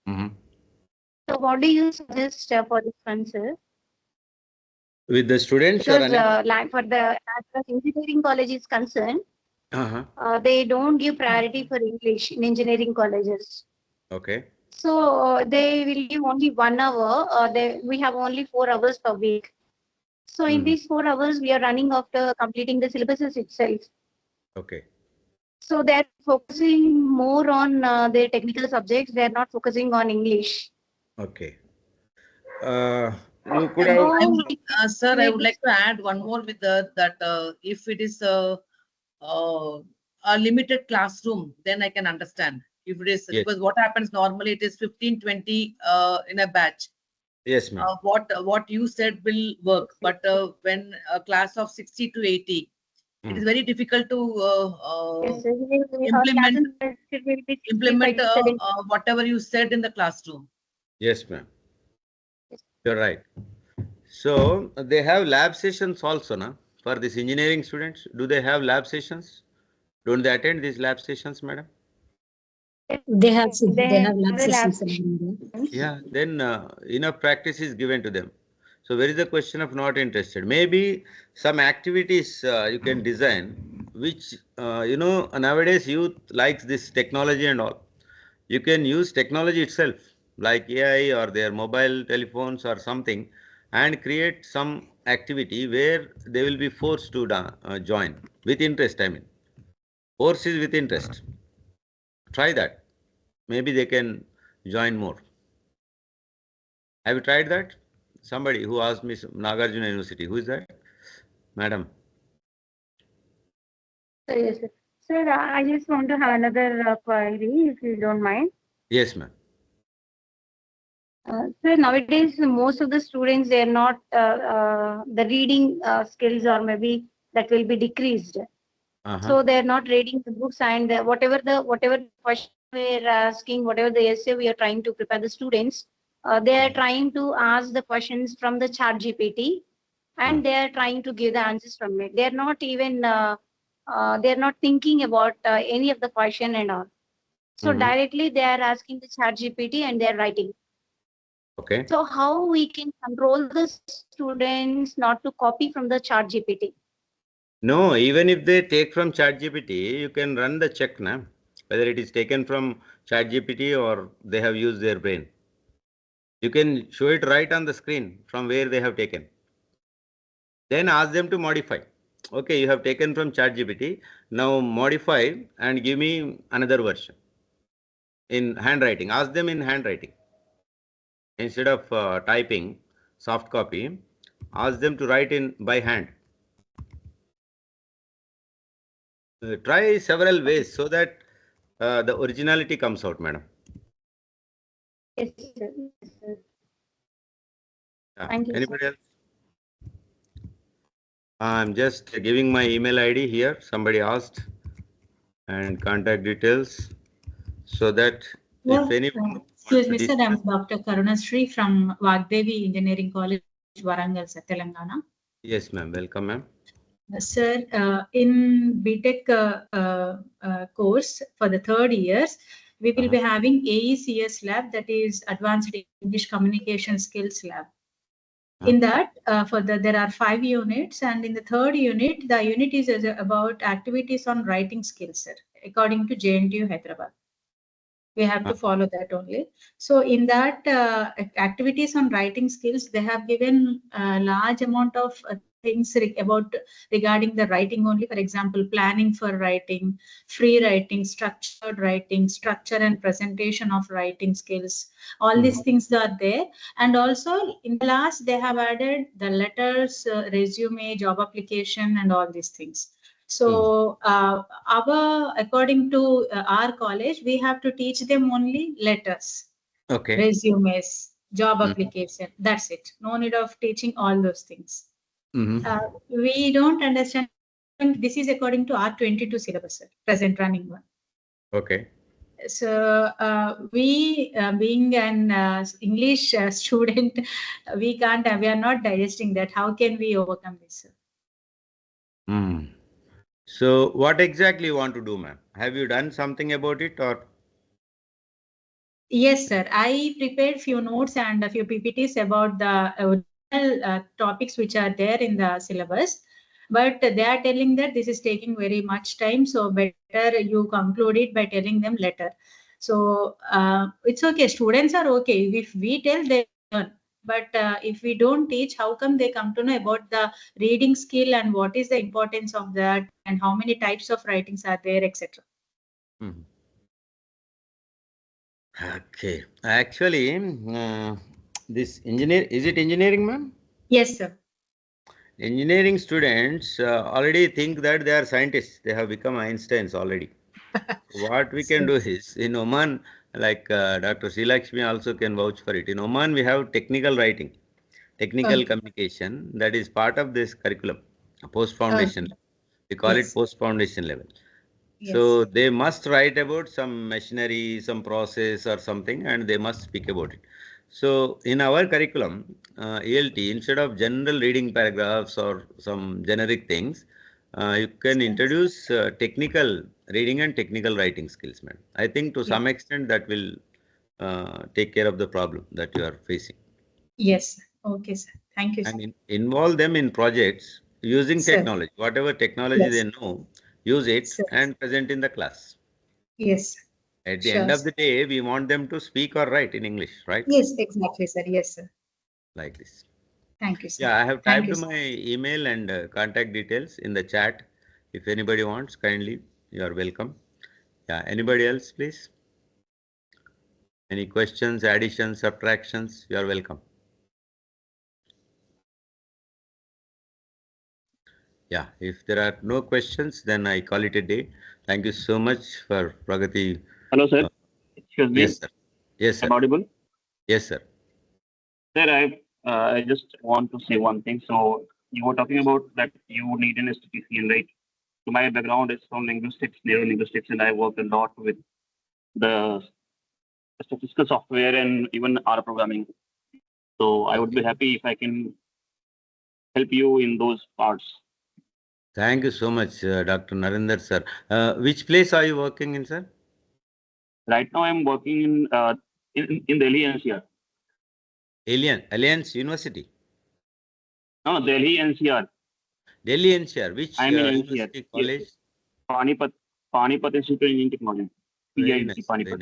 So what do you suggest for this one, sir? With the students, Because like for the as far as engineering college is concerned, they don't give priority for English in engineering colleges. Okay. So they will give only 1 hour. We have only 4 hours per week. So in these 4 hours, we are running after completing the syllabuses itself. Okay. So they're focusing more on their technical subjects. They're not focusing on English. Okay. You could have. Sir, I would like to add one more with that if it is a limited classroom, then I can understand. If it is, because what happens normally, it is 15, 20 in a batch. Yes, ma'am. What you said will work, but when a class of 60 to 80, it is very difficult to implement whatever you said in the classroom. Yes, ma'am. You're right. So they have lab sessions also, na? For these engineering students. Do they have lab sessions? Don't they attend these lab sessions, madam? They have lab sessions. Yeah, then enough practice is given to them. So where is the question of not interested? Maybe some activities you can design, which, nowadays youth likes this technology and all. You can use technology itself, like AI or their mobile telephones or something, and create some activity where they will be forced to join with interest. I mean, force is with interest. Try that. Maybe they can join more. Have you tried that? Somebody who asked me, Nagarjuna University. Who is that? Madam. Yes, sir. Sir, I just want to have another query, if you don't mind. Yes, ma'am. So nowadays, most of the students, they are not, the reading skills or maybe that will be decreased. So they're not reading the books and whatever the question we're asking, whatever the essay we are trying to prepare the students, they are trying to ask the questions from the chat GPT and they are trying to give the answers from it. They're not even, they're not thinking about any of the question and all. So directly they are asking the chat GPT and they're writing. Okay. So how we can control the students not to copy from the chat GPT? No, even if they take from ChatGPT, you can run the check now, whether it is taken from ChatGPT or they have used their brain. You can show it right on the screen from where they have taken. Then ask them to modify. Okay, you have taken from ChatGPT. Now modify and give me another version in handwriting. Ask them in handwriting. Instead of typing soft copy, ask them to write in by hand. Try several ways so that the originality comes out, madam. Yes, sir. Yes, sir. Yeah. Thank you, Anybody sir. else? I'm just giving my email ID here. Somebody asked, and contact details, so that if anyone Excuse me, sir. I'm Dr. Karunashree from Vagdevi Engineering College, Warangal, Telangana. Yes, ma'am. Welcome, ma'am. Sir, in BTech course for the third years, we will be having AECS lab, that is Advanced English Communication Skills Lab. In that, there are 5 units, and in the third unit, the unit is about activities on writing skills, sir, according to JNTU Hyderabad. We have to follow that only. So in that activities on writing skills, they have given a large amount of things regarding the writing only. For example, planning for writing, free writing, structured writing, structure and presentation of writing skills. All these things are there. And also in the last, they have added the letters, resume, job application, and all these things. So according to our college, we have to teach them only letters, resumes, job application. That's it. No need of teaching all those things. We don't understand. This is according to our 22 syllabus, sir, present running one. Okay. So we, being an English student, we are not digesting that. How can we overcome this, sir? So what exactly you want to do, ma'am? Have you done something about it, or? Yes, sir. I prepared few notes and a few PPTs about the original topics which are there in the syllabus. But they are telling that this is taking very much time. So better you conclude it by telling them later. So it's okay. Students are okay. If we tell, they learn. But if we don't teach, how come they come to know about the reading skill and what is the importance of that and how many types of writings are there, etc. Okay. Actually, this is it engineering, ma'am? Yes, sir. Engineering students already think that they are scientists. They have become Einsteins already. What we can do is, in Oman, like Dr. Srilakshmi also can vouch for it. In Oman, we have technical writing, technical communication. That is part of this curriculum, post-foundation. We call it post-foundation level. So they must write about some machinery, some process or something, and they must speak about it. So in our curriculum, ELT, instead of general reading paragraphs or some generic things, you can introduce technical reading and technical writing skills, madam. I think to some extent that will take care of the problem that you are facing. Yes. Okay, sir. Thank you, sir. And involve them in projects using technology. Whatever technology they know, use it and present in the class. Yes. At the end of the day, we want them to speak or write in English, right? Yes, exactly, sir. Yes, sir. Like this. Thank you, sir. Yeah, I have typed my email and contact details in the chat. If anybody wants, kindly, you are welcome. Yeah, anybody else, please? Any questions, additions, subtractions? You are welcome. Yeah, if there are no questions, then I call it a day. Thank you so much for Pragati. Hello, sir. Excuse me. Yes, sir. Yes, sir. Am I audible? Yes, sir. Sir, I just want to say one thing. So you were talking about that you need an STPC, right? So my background is from linguistics, neuro-linguistics, and I work a lot with the statistical software and even R programming. So I would be happy if I can help you in those parts. Thank you so much, Dr. Narendra, sir. Which place are you working in, sir? Right now, I'm working in Delhi NCR. Alliance University? No, Delhi NCR. Delhi NCR. Which I'm in NCR. university college? Yes. Panipat Institute of Engineering Technology. Very PIT, nice. Panipat. Very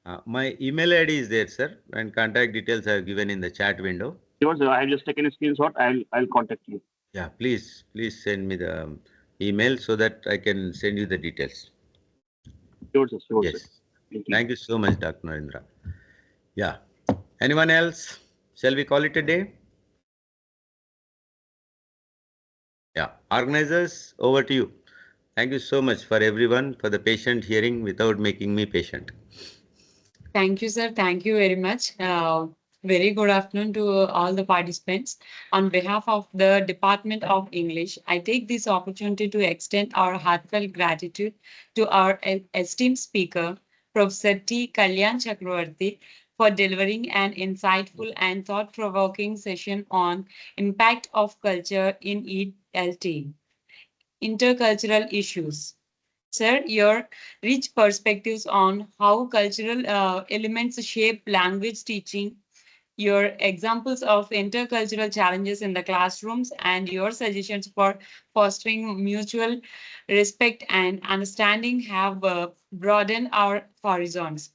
nice. My email ID is there, sir, and contact details are given in the chat window. Sure, sir. I have just taken a screenshot. I'll contact you. Yeah, please send me the email so that I can send you the details. Sure, sir. Sure, yes. Sir. Thank you so much, Dr. Narendra. Yeah. Anyone else? Shall we call it a day? Yeah. Organizers, over to you. Thank you so much for everyone for the patient hearing without making me patient. Thank you, sir. Thank you very much. Very good afternoon to all the participants. On behalf of the Department of English, I take this opportunity to extend our heartfelt gratitude to our esteemed speaker, Professor T. Kalyan Chakravarti, for delivering an insightful and thought-provoking session on impact of culture in ELT, intercultural issues. Sir, your rich perspectives on how cultural elements shape language teaching, your examples of intercultural challenges in the classrooms, and your suggestions for fostering mutual respect and understanding have broadened our horizons.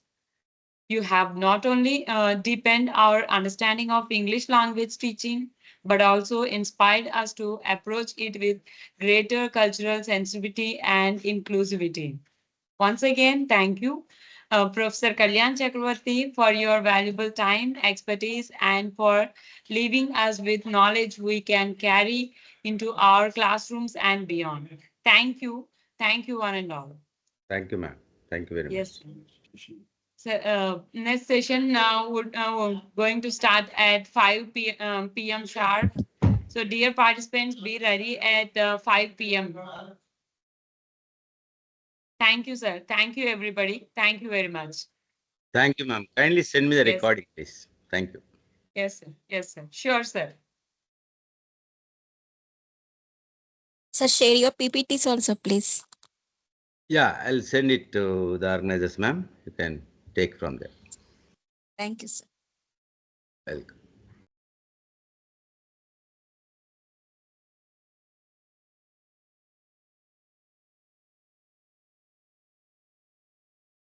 You have not only deepened our understanding of English language teaching, but also inspired us to approach it with greater cultural sensitivity and inclusivity. Once again, thank you, Professor Kalyan Chakravarti, for your valuable time, expertise, and for leaving us with knowledge we can carry into our classrooms and beyond. Thank you. Thank you, one and all. Thank you, ma'am. Thank you very Yes. much. So, next session now would going to start at 5 p.m. sharp. So, dear participants, be ready at 5 p.m. Thank you, sir. Thank you, everybody. Thank you very much. Thank you, ma'am. Kindly send me the recording, please. Thank you. Yes, sir. Yes, sir. Sure, sir. Sir, share your PPTs also, please. Yeah, I'll send it to the organizers, ma'am. You can take from there. Thank you, sir. Welcome.